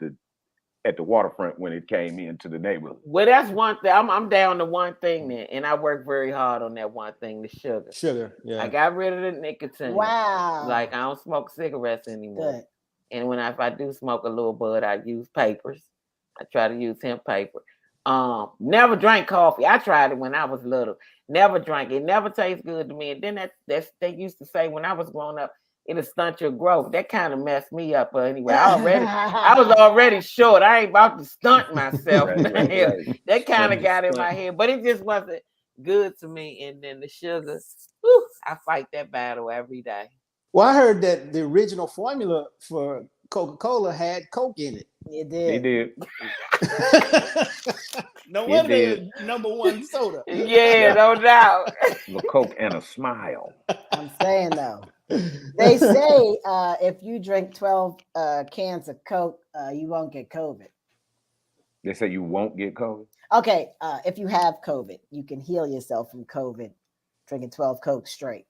the waterfront when it came into the neighborhood. Well, that's one thing. I'm down to one thing then, and I worked very hard on that one thing, the sugar. Yeah. I got rid of the nicotine. Wow. Like I don't smoke cigarettes anymore. Good. And if I do smoke a little bud, I use papers. I try to use hemp paper. Never drank coffee. I tried it when I was little. Never drank it. Never tastes good to me. And then that's they used to say when I was growing up, it'll stunt your growth. That kind of messed me up. But anyway, I was already short. I ain't about to stunt myself. Right. That kind of got in my head. But it just wasn't. good to me. And then the sugar, whew, I fight that battle every day. Well, I heard that the original formula for Coca-Cola had Coke in it. It He did. did. No It wonder did. it's number one soda. Yeah, no doubt. The Coke and a smile. I'm saying though. They say if you drink 12 cans of Coke, you won't get COVID. They say you won't get COVID. Okay, if you have COVID, you can heal yourself from COVID drinking 12 Coke straight.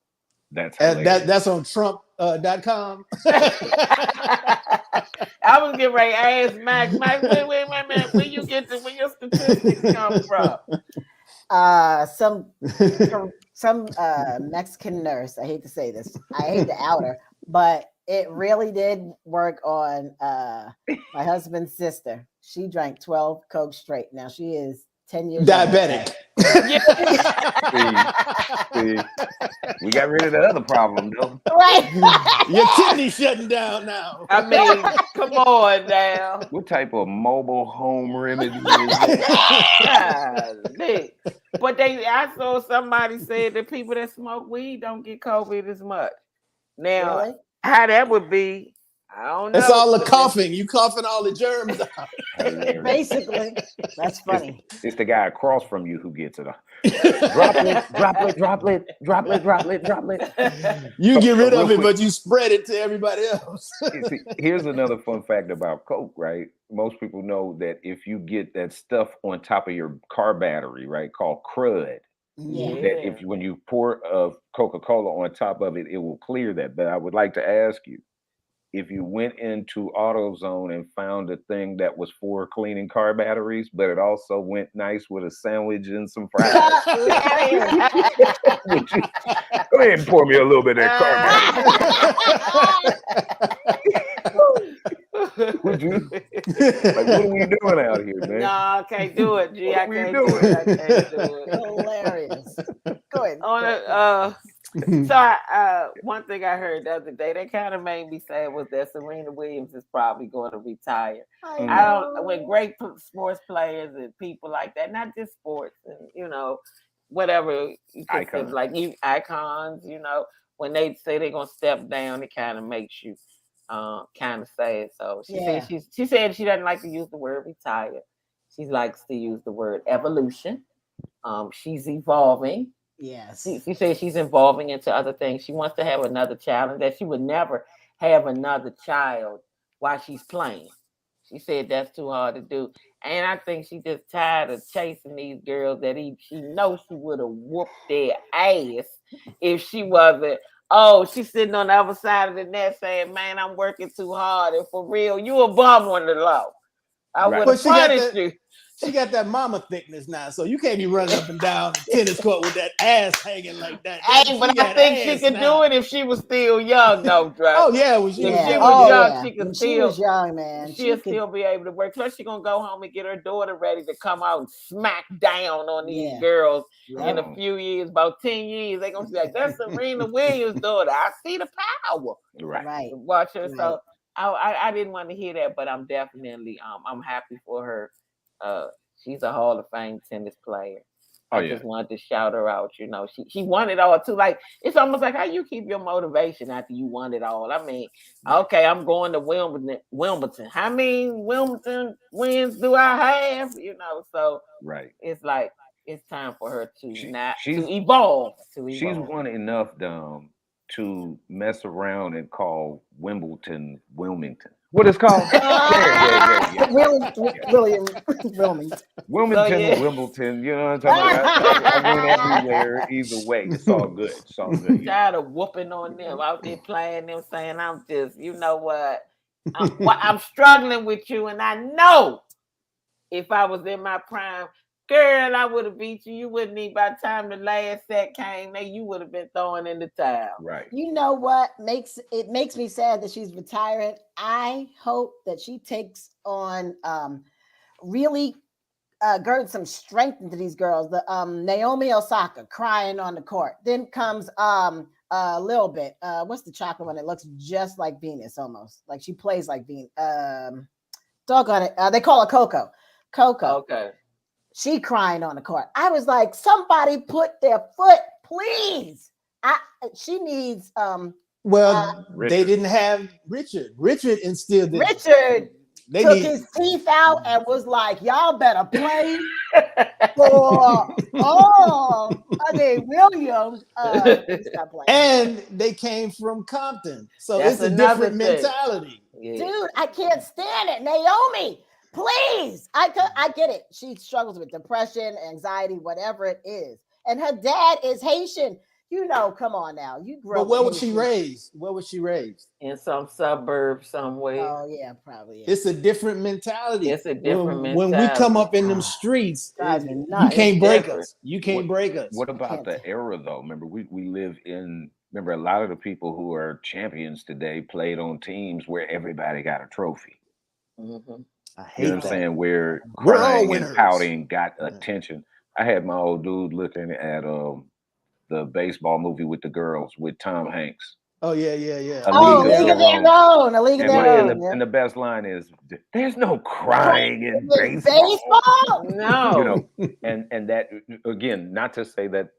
That's hilarious. That's on Trump.com. I was getting ready to ask Mac, wait a minute, where your statistics come from? Some Mexican nurse. I hate to say this. I hate to out her, but it really did work on my husband's sister. She drank 12 Coke straight. Now she is 10 years Diabetic. See, we got rid of the other problem, though. Right. Your kidney's shutting down now. I mean, come on now. What type of mobile home remedy is Golly. But I saw somebody said that people that smoke weed don't get COVID as much. Now, Really? how that would be, I don't know. It's all the coughing. You coughing all the germs out. that? Basically, that's funny. It's the guy across from you who gets it. Droplet. You get rid of it, but you spread it to everybody else. See, here's another fun fact about Coke, right? Most people know that if you get that stuff on top of your car battery, right, called crud, Yeah. that if when you pour Coca-Cola on top of it, it will clear that. But I would like to ask you, if you went into AutoZone and found a thing that was for cleaning car batteries, but it also went nice with a sandwich and some fries, would you go ahead and pour me a little bit of that car battery? Would you? Like, what are we doing out here, man? No, I can't do it, G. I What we can't doing? do it. I can't do it. Hilarious. Go ahead. So one thing I heard the other day that kind of made me sad was that Serena Williams is probably going to retire. When great sports players and people like that, not just sports and whatever you can say, like icons, when they say they're gonna step down, it kind of makes you kind of sad. So she said she doesn't like to use the word retire. She likes to use the word evolution. She's evolving. Yes. She says she's evolving into other things. She wants to have another child, and that she would never have another child while she's playing. She said that's too hard to do. And I think she just tired of chasing these girls that she knows she would have whooped their ass if she wasn't. Oh, she's sitting on the other side of the net saying, man, I'm working too hard. And for real, you a bum on the low. I would have punished you. She got that mama thickness now, so you can't be running up and down the tennis court with that ass hanging like that. Hey, but I think she could do it if she was still young, though, Dre. Oh yeah, if she was young, she could still. She was young, man. She'll still be able to work. Plus, she's gonna go home and get her daughter ready to come out and smack down on these girls in a few years, about 10 years. They're gonna be like, "That's Serena Williams' daughter. I see the power." Right. Watch her. Right. So I didn't want to hear that, but I'm definitely I'm happy for her. She's a Hall of Fame tennis player. I just wanted to shout her out. She won it all too. Like, it's almost like how you keep your motivation after you won it all. I mean, okay, I'm going to Wimbledon. How many Wimbledon wins do I have? So it's like it's time for her to evolve. She's won enough, to mess around and call Wilmington. What it's called? Wilmington, Wimbledon. You know what I'm talking about? I went everywhere. Either way, it's all good. It's all good. Tired of whooping on them out there playing them, saying I'm just, I'm struggling with you, and I know if I was in my prime, girl, I would have beat you. You wouldn't need by the time the last set came, you would have been throwing in the towel. Right. You know what makes me sad that she's retiring? I hope that she takes on really gird some strength into these girls. The Naomi Osaka crying on the court. Then comes a little bit. What's the chocolate one? It looks just like Venus almost. Like she plays like Venus. Doggone it. They call her Coco. Okay. She crying on the court. I was like, somebody put their foot, please. She needs Well, they Richard. didn't have Richard. Richard instilled it. Richard They took need his teeth out and was like, y'all better play for Williams. Stop playing. and they came from Compton. So That's it's a another different thing. mentality. Yeah. Dude, I can't stand it. Naomi, please. I get it. She struggles with depression, anxiety, whatever it is. And her dad is Haitian. You know, come on now. You grew But up where with was she Haitian. raised? Where was she raised? In some suburb somewhere. Oh, yeah, probably. Yeah. It's a different mentality. It's a different When we come mentality. up in them streets, Drives me you nuts. can't It's break different. us. You can't break us. What about can't. the era though? Remember, we live in. Remember, a lot of the people who are champions today played on teams where everybody got a trophy. Mhm. I You hate know what I'm that. saying? Where We're all crying and winners. pouting got Yeah. attention. I had my old dude looking at the baseball movie with the girls with Tom Hanks. Oh yeah. A Oh, League of League of Their Their Own. Own. A League of And, Their my, Own. and the best line is, "There's no crying in Yeah. baseball." No. You know, and that again, not to say that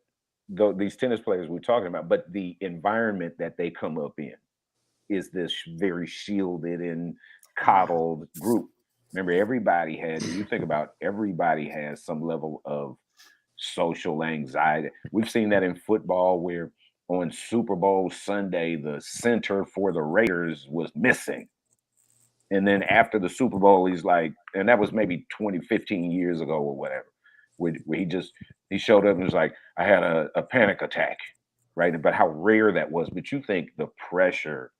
these tennis players we're talking about, but the environment that they come up in is this very shielded and coddled group. Remember, everybody had. You think about everybody has some level of social anxiety. We've seen that in football, where on Super Bowl Sunday, the center for the Raiders was missing. And then after the Super Bowl, he's like, and that was maybe 20, 15 years ago or whatever, where he showed up and was like, I had a panic attack, right? But how rare that was. But you think the pressure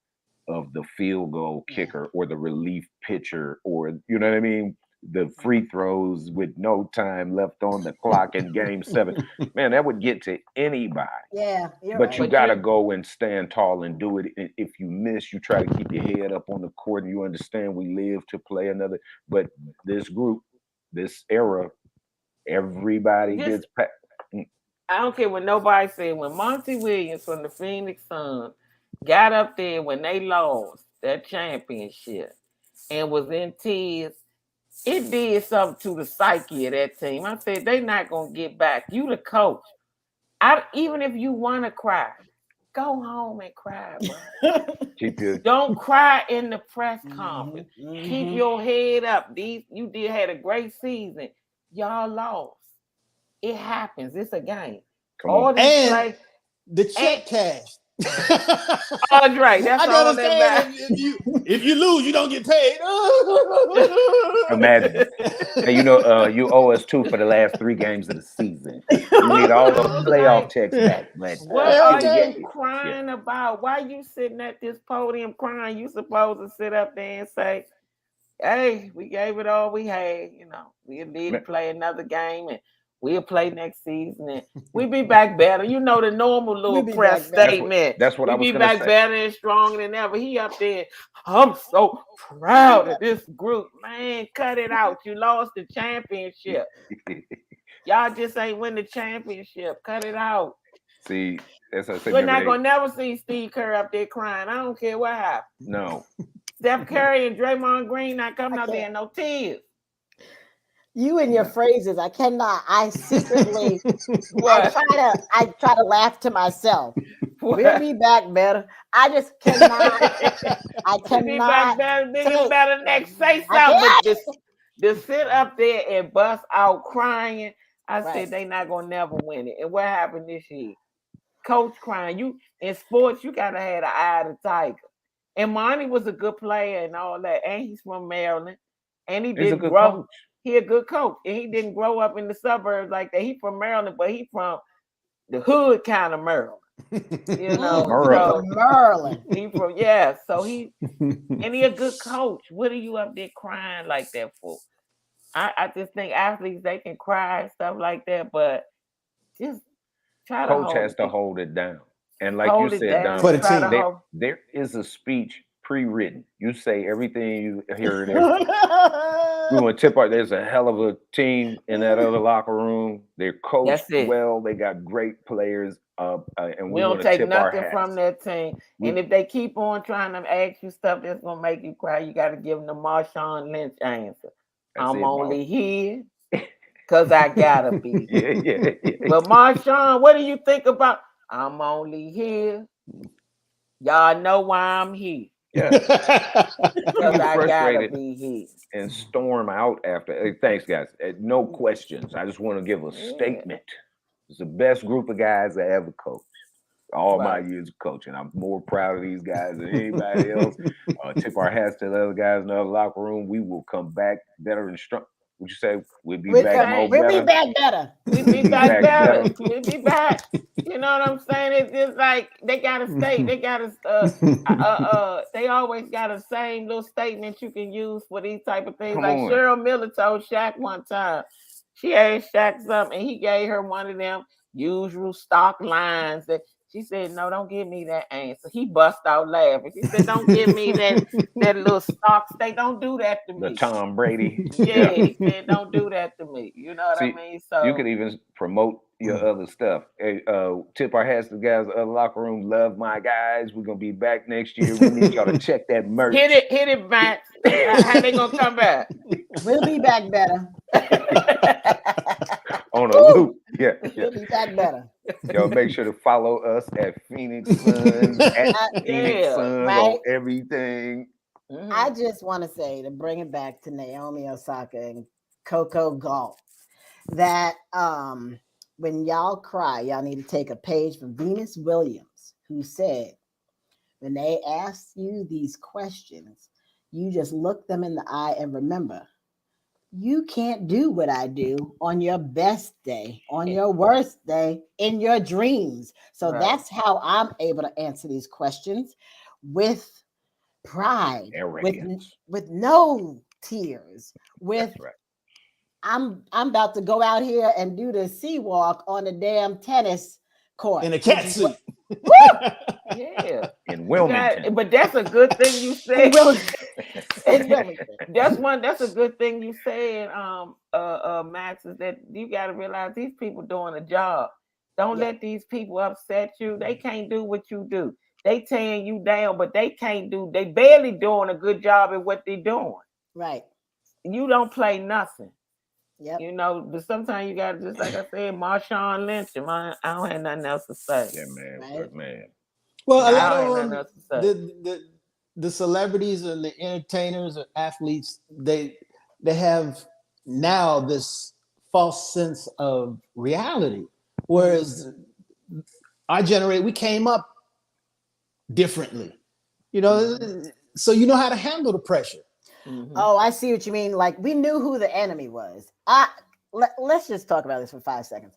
of the field goal kicker or the relief pitcher, or, you know what I mean? The free throws with no time left on the clock in game 7. Man, that would get to anybody. Yeah, you're But right. you But got to you- go and stand tall and do it. If you miss, you try to keep your head up on the court, and you understand we live to play another. But this group, this era, everybody This- gets packed. I don't care what nobody said. When Monty Williams from the Phoenix Suns got up there when they lost that championship and was in tears, it did something to the psyche of that team. I said, they not going to get back. You the coach. Even if you want to cry, go home and cry, bro. Keep your Don't cry in the press conference. Keep Mhm. your head up. You had a great season. Y'all lost. It happens. It's a game. come All on. these And play. the check cash. That's right. That's I all understand that if you lose, you don't get paid. Imagine. Hey, you owe us 2 for the last 3 games of the season. You need all those playoff checks back. But What Yeah, are okay. you crying about? Why you sitting at this podium crying? You supposed to sit up there and say, hey, we gave it all we had. We need to play another game and we'll play next season and we'll be back better. You know the normal little We'll be press back better. statement. That's what I We'll was be gonna back say. better and stronger than ever. He up there, I'm so proud of this group. Man, cut it out. You lost the championship. Y'all just ain't win the championship. Cut it out. See, as I said, We're not gonna never see Steve Kerr up there crying. I don't care what happened. no. Steph Curry and Draymond Green not coming out there in no tears. You and your phrases, I cannot. I secretly, What? I try to laugh to myself. What? We'll be back better. I just cannot. I Be back cannot. better, take- niggas better next say I something. But to sit up there and bust out crying, I Right. said they not gonna never win it. And what happened this year? Coach crying. You in sports, you gotta have the eye of the tiger. And Monty was a good player and all that, and he's from Maryland, and he He's a didn't good grow. coach. He a good coach, and he didn't grow up in the suburbs like that. He from Maryland, but he from the hood kind of Maryland. You know, Maryland. Merlin. he from so he and he a good coach. What are you up there crying like that for? I just think athletes they can cry and stuff like that, but just try to Coach hold has it. to hold it down. And like Hold you it said, down. Dom, For the Try to team. hold- there is a speech pre-written. You say everything you hear. We want to tip our. There's a hell of a team in that other locker room. They're coached That's it. well. They got great players. And We we don't want to take tip our nothing hats. from that team. And if they keep on trying to ask you stuff that's gonna make you cry, you got to give them the Marshawn Lynch answer. That's I'm it, only here Cause I gotta be. Yeah. But Marshawn, what do you think about? I'm only here. Y'all know why I'm here. Yeah. Cause I gotta Frustrated be here. and storm out after. Hey, thanks, guys. No questions. I just want to give a statement. It's the best group of guys I ever coached. All my years of coaching. I'm more proud of these guys than anybody else. Tip our hats to the other guys in the other locker room. We will come back better and strong. Would you say we'll be back more better? We'll be back better. We'll be back better. We'll be back. You know what I'm saying? It's just like they gotta stay. They gotta they always got a same little statement you can use for these type of things. Come like on. Cheryl Miller told Shaq one time. She asked Shaq something and he gave her one of them usual stock lines that she said, no, don't give me that answer. He bust out laughing. She said, don't give me that little stock state. Don't do that to me. The Tom Brady. Yeah, he said, don't do that to me. You know what I mean? So you could even promote your other stuff. Hey, tip our hats to the guys in the other locker room. Love my guys. We're gonna be back next year. We need y'all to check that merch. Hit it, Matt. How they gonna come back? We'll be back better. On a loop. Yeah. We'll be back better. Y'all make sure to follow us at Phoenix Suns, at Phoenix Suns on everything. I just want to say, to bring it back to Naomi Osaka and Coco Gauff, that when y'all cry, y'all need to take a page from Venus Williams, who said, when they ask you these questions, you just look them in the eye and remember, you can't do what I do on your best day, on your worst day, in your dreams. So that's how I'm able to answer these questions with pride, with no tears, with I'm about to go out here and do the sea walk on the damn tennis court in a cat suit. Yeah, in Wilmington. But that's a good thing you said. That's a good thing you said, Max, is that you got to realize these people doing a job. Don't let these people upset you. They can't do what you do. They tearing you down, but they barely doing a good job at what they're doing. Right. You don't play nothing. Yep. You know, but sometimes you gotta, just like I said, Marshawn Lynch. I don't have nothing else to say. Yeah, man. Right? Man. Well, a lot of the celebrities and the entertainers or athletes, they have now this false sense of reality. Whereas our generation, we came up differently, you know, so you know how to handle the pressure. Mm-hmm. Oh, I see what you mean. Like, we knew who the enemy was. Let's just talk about this for 5 seconds.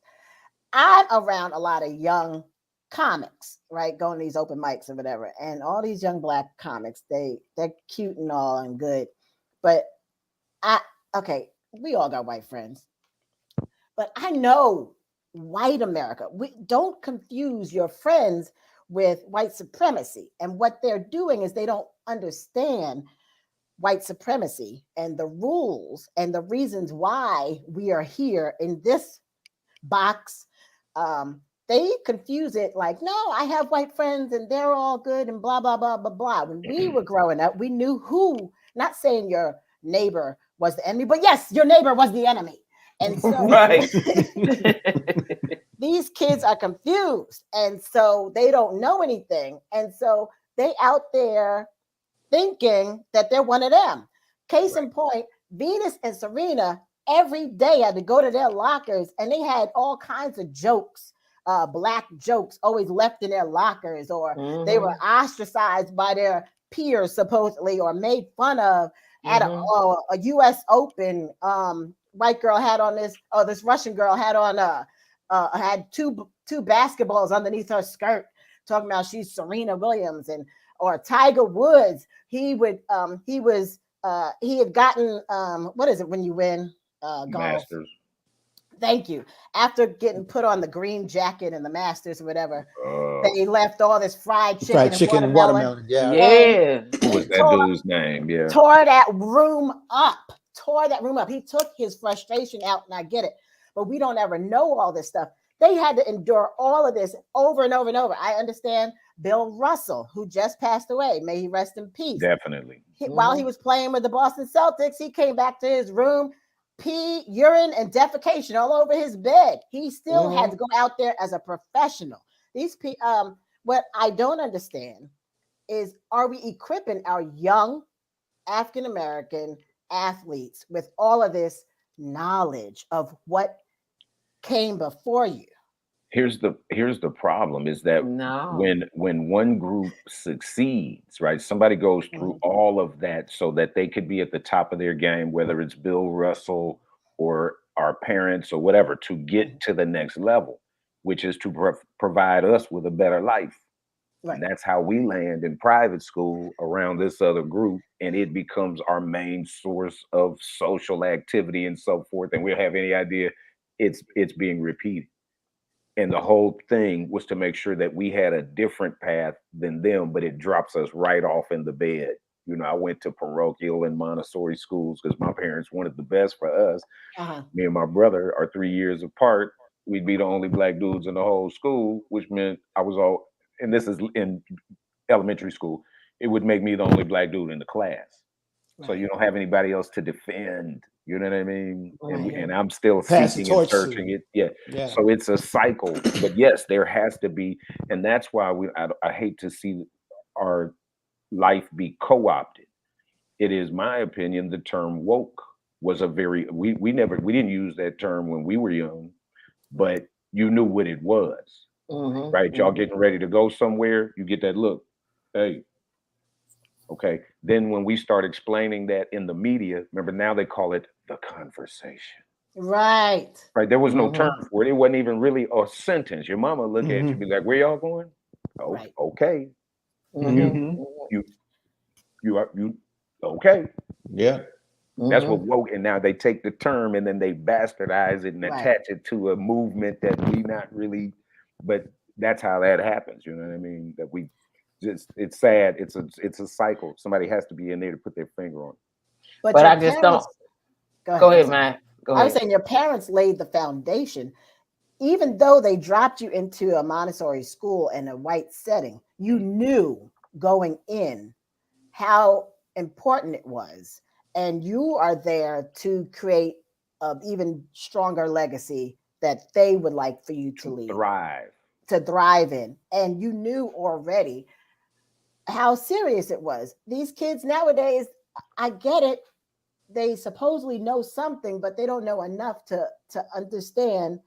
I'm around a lot of young comics, right? Going to these open mics or whatever. And all these young Black comics, they're cute and all and good. But we all got white friends. But I know white America. We don't confuse your friends with white supremacy. And what they're doing is they don't understand white supremacy and the rules and the reasons why we are here in this box. They confuse it like, no, I have white friends and they're all good and blah, blah, blah, blah, blah. When we were growing up, we knew who, not saying your neighbor was the enemy, but yes, your neighbor was the enemy. And so these kids are confused. And so they don't know anything. And so they out there thinking that they're one of them. Case in point, Venus and Serena every day had to go to their lockers and they had all kinds of jokes, Black jokes always left in their lockers, or they were ostracized by their peers supposedly, or made fun of at a U.S. Open. White girl had on this Russian girl had on had two basketballs underneath her skirt, talking about she's Serena Williams. Or Tiger Woods, he had gotten what is it when you win golf? Masters. Thank you. After getting put on the green jacket in the Masters or whatever, they left all this fried chicken and watermelon. Yeah. What was that dude's name? Yeah. Tore that room up. He took his frustration out, and I get it. But we don't ever know all this stuff. They had to endure all of this over and over and over. I understand Bill Russell, who just passed away. May he rest in peace. Definitely. While he was playing with the Boston Celtics, he came back to his room. pee, urine, and defecation all over his bed. He still had to go out there as a professional. What I don't understand is, are we equipping our young African American athletes with all of this knowledge of what came before you? Here's the problem is that when one group succeeds, right? Somebody goes through all of that so that they could be at the top of their game, whether it's Bill Russell or our parents or whatever, to get to the next level, which is to provide us with a better life. Right. And that's how we land in private school around this other group, and it becomes our main source of social activity and so forth. And we don't have any idea it's being repeated. And the whole thing was to make sure that we had a different path than them, but it drops us right off in the bed. You know, I went to parochial and Montessori schools because my parents wanted the best for us. Me and my brother are 3 years apart. We'd be the only black dudes in the whole school, which meant I was all, and this is in elementary school, it would make me the only black dude in the class. Right. So you don't have anybody else to defend. You know what I mean? Right. And I'm still seeking and searching it. Yeah. So it's a cycle. But yes, there has to be, and that's why I hate to see our life be co-opted. It is my opinion the term woke was we didn't use that term when we were young, but you knew what it was. Right? Y'all getting ready to go somewhere, you get that look. Hey. Okay. Then when we start explaining that in the media, remember now they call it the conversation. Right. Right. There was no term for it. It wasn't even really a sentence. Your mama look at you, be like, "Where y'all going?" Oh, right. Okay. You okay. Yeah. That's what woke. And now they take the term and then they bastardize it and attach it to a movement that we not really. But that's how that happens. You know what I mean? That we. It's sad. It's a cycle. Somebody has to be in there to put their finger on it. But I just don't. Go ahead, man. I was saying your parents laid the foundation. Even though they dropped you into a Montessori school in a white setting, you knew going in how important it was. And you are there to create an even stronger legacy that they would like for you to leave. To thrive in. And you knew already how serious it was. These kids nowadays, I get it. They supposedly know something, but they don't know enough to understand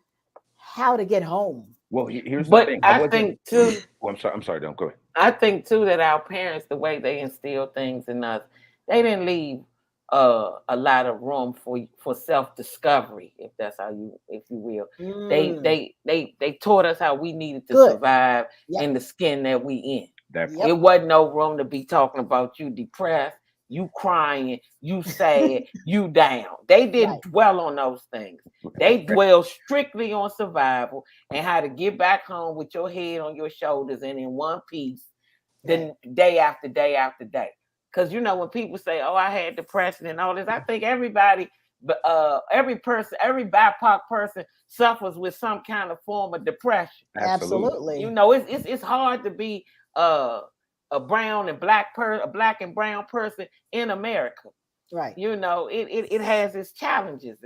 how to get home. Well, here's the thing. I think too. Oh, I'm sorry. Don't go ahead. I think too that our parents, the way they instill things in us, they didn't leave a lot of room for self-discovery, if that's how if you will. They taught us how we needed to survive in the skin that we in. It wasn't no room to be talking about you depressed, you crying, you sad, you down. They didn't dwell on those things. They dwelled strictly on survival and how to get back home with your head on your shoulders and in one piece, then day after day after day. Because you know when people say, "Oh, I had depression and all this," I think everybody, every BIPOC person suffers with some kind of form of depression. Absolutely. You know, it's hard to be a brown and black a black and brown person in America. Right. You know, it has its challenges.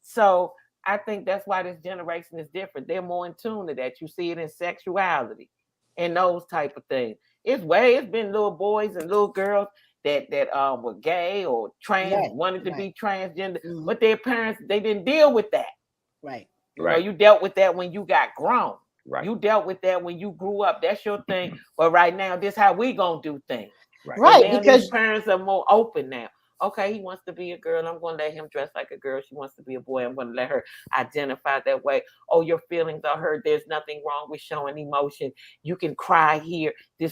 So I think that's why this generation is different. They're more in tune to that. You see it in sexuality and those type of things. It's been little boys and little girls that were gay or trans, wanted to be transgender, but their parents, they didn't deal with that. Right. You know, you dealt with that when you got grown. Right. You dealt with that when you grew up. That's your thing. But right now, this is how we gonna do things. Right. Because parents are more open now. Okay, he wants to be a girl. I'm going to let him dress like a girl. She wants to be a boy. I'm going to let her identify that way. Oh, your feelings are hurt. There's nothing wrong with showing emotion. You can cry here. They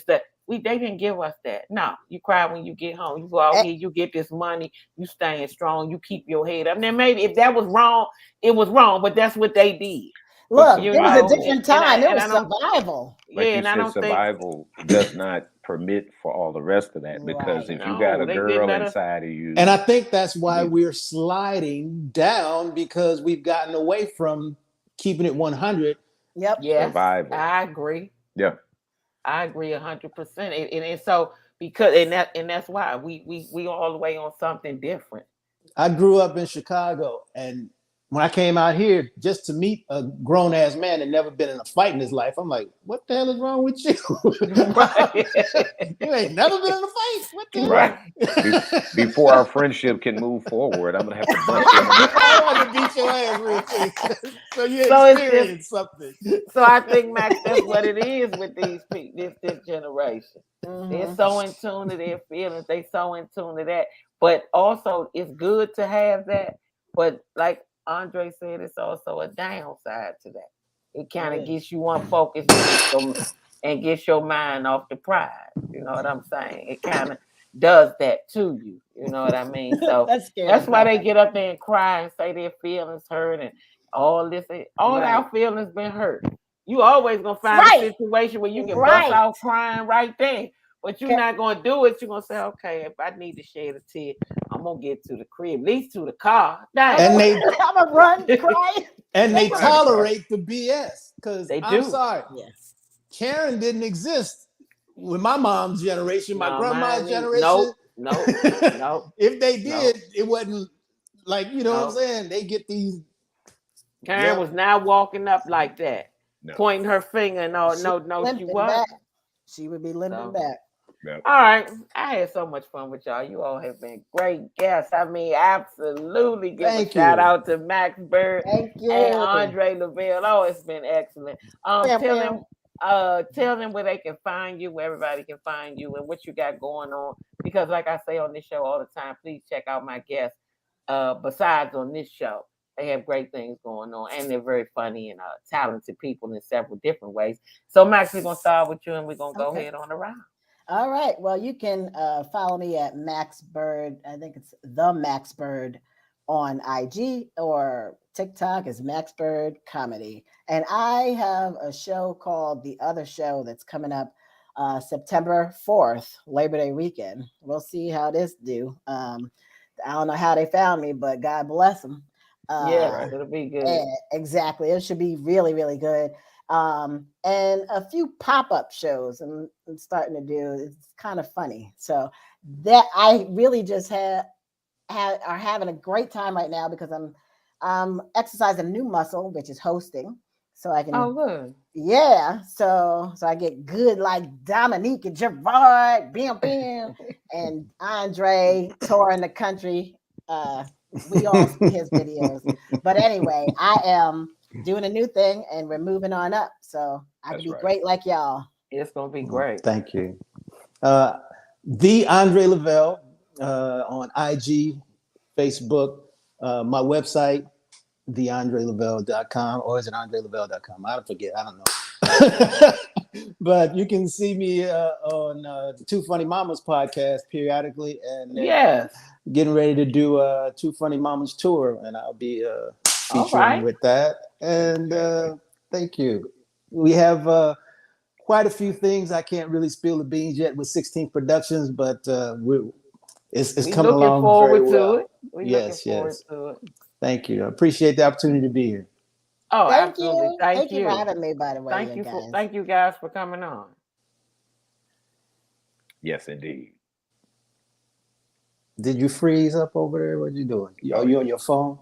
didn't give us that. No, you cry when you get home. You go out here, you get this money, you staying strong, you keep your head up. Now, maybe if that was wrong, it was wrong, but that's what they did. Look, it was a different time. It was survival. Like you said, survival does not permit for all the rest of that because if you got a girl inside of you. And I think that's why we're sliding down because we've gotten away from keeping it 100. Yep. Yes, survival. I agree. Yeah. I agree 100%. And so because and that's why we all the way on something different. I grew up in Chicago, and when I came out here just to meet a grown ass man that never been in a fight in his life, I'm like, what the hell is wrong with you? Right. You ain't never been in a fight. What the Right. hell? Before our friendship can move forward, I'm gonna have to punch you in the mouth. I want to beat your ass real quick. So you So it's experienced something. So I think, Max, that's what it is with these people, this generation. They're Mhm. so in tune to their feelings. They so in tune to that. But also, it's good to have that. But like Andre said, it's also a downside to that. It kind of It gets you unfocused and gets your mind off the prize. You know what I'm saying? It kind of does that to you. You know what I mean? So That's scary. that's why they get up there and cry and say their feelings hurt and all this. All Right. our feelings been hurt. You always gonna find Right. a situation where you can bust Right. out crying right there. But you're Ca- not gonna do it. You're gonna say, okay, if I need to shed a tear, I'm gonna get to the crib, at least to the car. Dang. And they I'm gonna run, cry. and they Right. tolerate the BS because They I'm do. sorry, Yes. Karen didn't exist with my mom's generation, my No, grandma's mine generation. nope, nope, If they no, did, it wasn't like, you know what I'm no. saying? They get these Karen was not walking up like that, No. pointing her finger and all. She No, she limping wasn't. back. She would be limping So, back. No. all right. I had so much fun with y'all. You all have been great guests. I mean, absolutely give Thank a shout you. out to Max Byrd Thank you. and Andre Lavelle. Oh, it's been excellent. Bam, Tell bam. them tell them where they can find you, where everybody can find you, and what you got going on. Because like I say on this show all the time, please check out my guests. Besides on this show, they have great things going on, and they're very funny and talented people in several different ways. So, Max, we're gonna start with you, and we're gonna go Okay. ahead on the round. All right. Well, you can follow me at Max Byrd. I think it's the Max Byrd on IG, or TikTok is Max Byrd Comedy. And I have a show called The Other Show that's coming up September 4th, Labor Day weekend. We'll see how this do. I don't know how they found me, but God bless them. Yes, Right. it'll be good. Exactly. It should be really, really good. And a few pop-up shows I'm starting to do. It's kind of funny. So that I really just are having a great time right now because I'm exercising a new muscle, which is hosting. So I can Oh, good. so I get good like Dominique and Gerard, bam, and Andre touring the country. We all see his videos. But anyway, I am doing a new thing and we're moving on up. So I That's can be right. great like y'all. It's gonna be great. Thank you. The Andre Lavelle on IG, Facebook, my website, theandrelavelle.com, or is it andrelavelle.com? I forget. I don't know. But you can see me on Two Funny Mamas podcast periodically, and Yes. getting ready to do a Two Funny Mamas tour, and I'll be All featuring right. with that. And thank you. We have quite a few things. I can't really spill the beans yet with 16 Productions, but it's We coming looking along forward very to well. it. We Yes, looking forward yes. to it. Thank you. I appreciate the opportunity to be here. Oh, Thank absolutely. you. Thank Thank you for you. having me, by the way, Thank you you for guys. thank you guys for coming on. Yes, indeed. Did you freeze up over there? What you doing? Are you on your phone?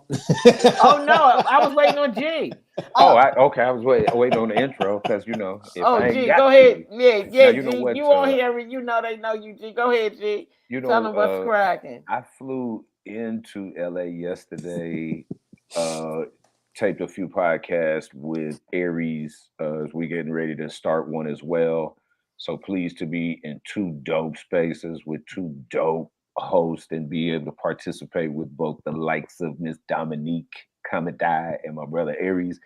Oh no, I was waiting on G. Oh, okay. I was waiting on the intro because if Oh I ain't G, got go ahead. to, Yeah, now yeah, you know G. what. You on here, you know they know you, G. Go ahead, G. Tell them what's cracking. I flew into LA yesterday. Taped a few podcasts with Aries as we getting ready to start one as well. So pleased to be in two dope spaces with two dope hosts and be able to participate with both the likes of Miss Dominique Kamadai and my brother Aries.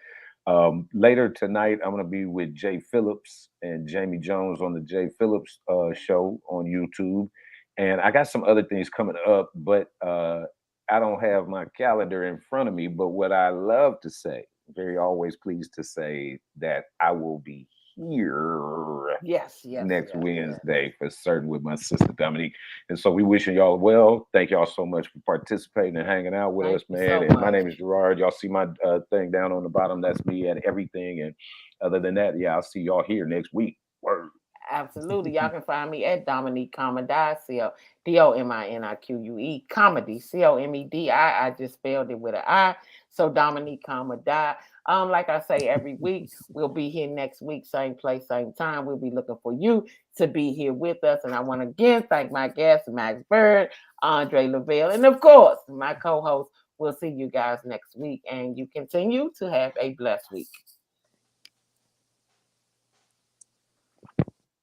Later tonight, I'm going to be with Jay Phillips and Jamie Jones on the Jay Phillips show on YouTube. And I got some other things coming up, but I don't have my calendar in front of me. But what I love to say, very always pleased to say that I will be here Yes, next yes. Wednesday for certain with my sister Dominique. And so we wishing y'all well. Thank y'all so much for participating and hanging out with Thank us, you man. so And my much. name is Gerard. Y'all see my thing down on the bottom. That's me and everything. And other than that, yeah, I'll see y'all here next week. Word. Absolutely. Y'all can find me at Dominique Comedy, Dominique Comedy, Comedi. I just spelled it with an I. So Dominique Comedy. Like I say, every week we'll be here next week, same place, same time. We'll be looking for you to be here with us. And I want to again thank my guests, Max Byrd, Andre Lavelle, and of course, my co-host. We'll see you guys next week, and you continue to have a blessed week.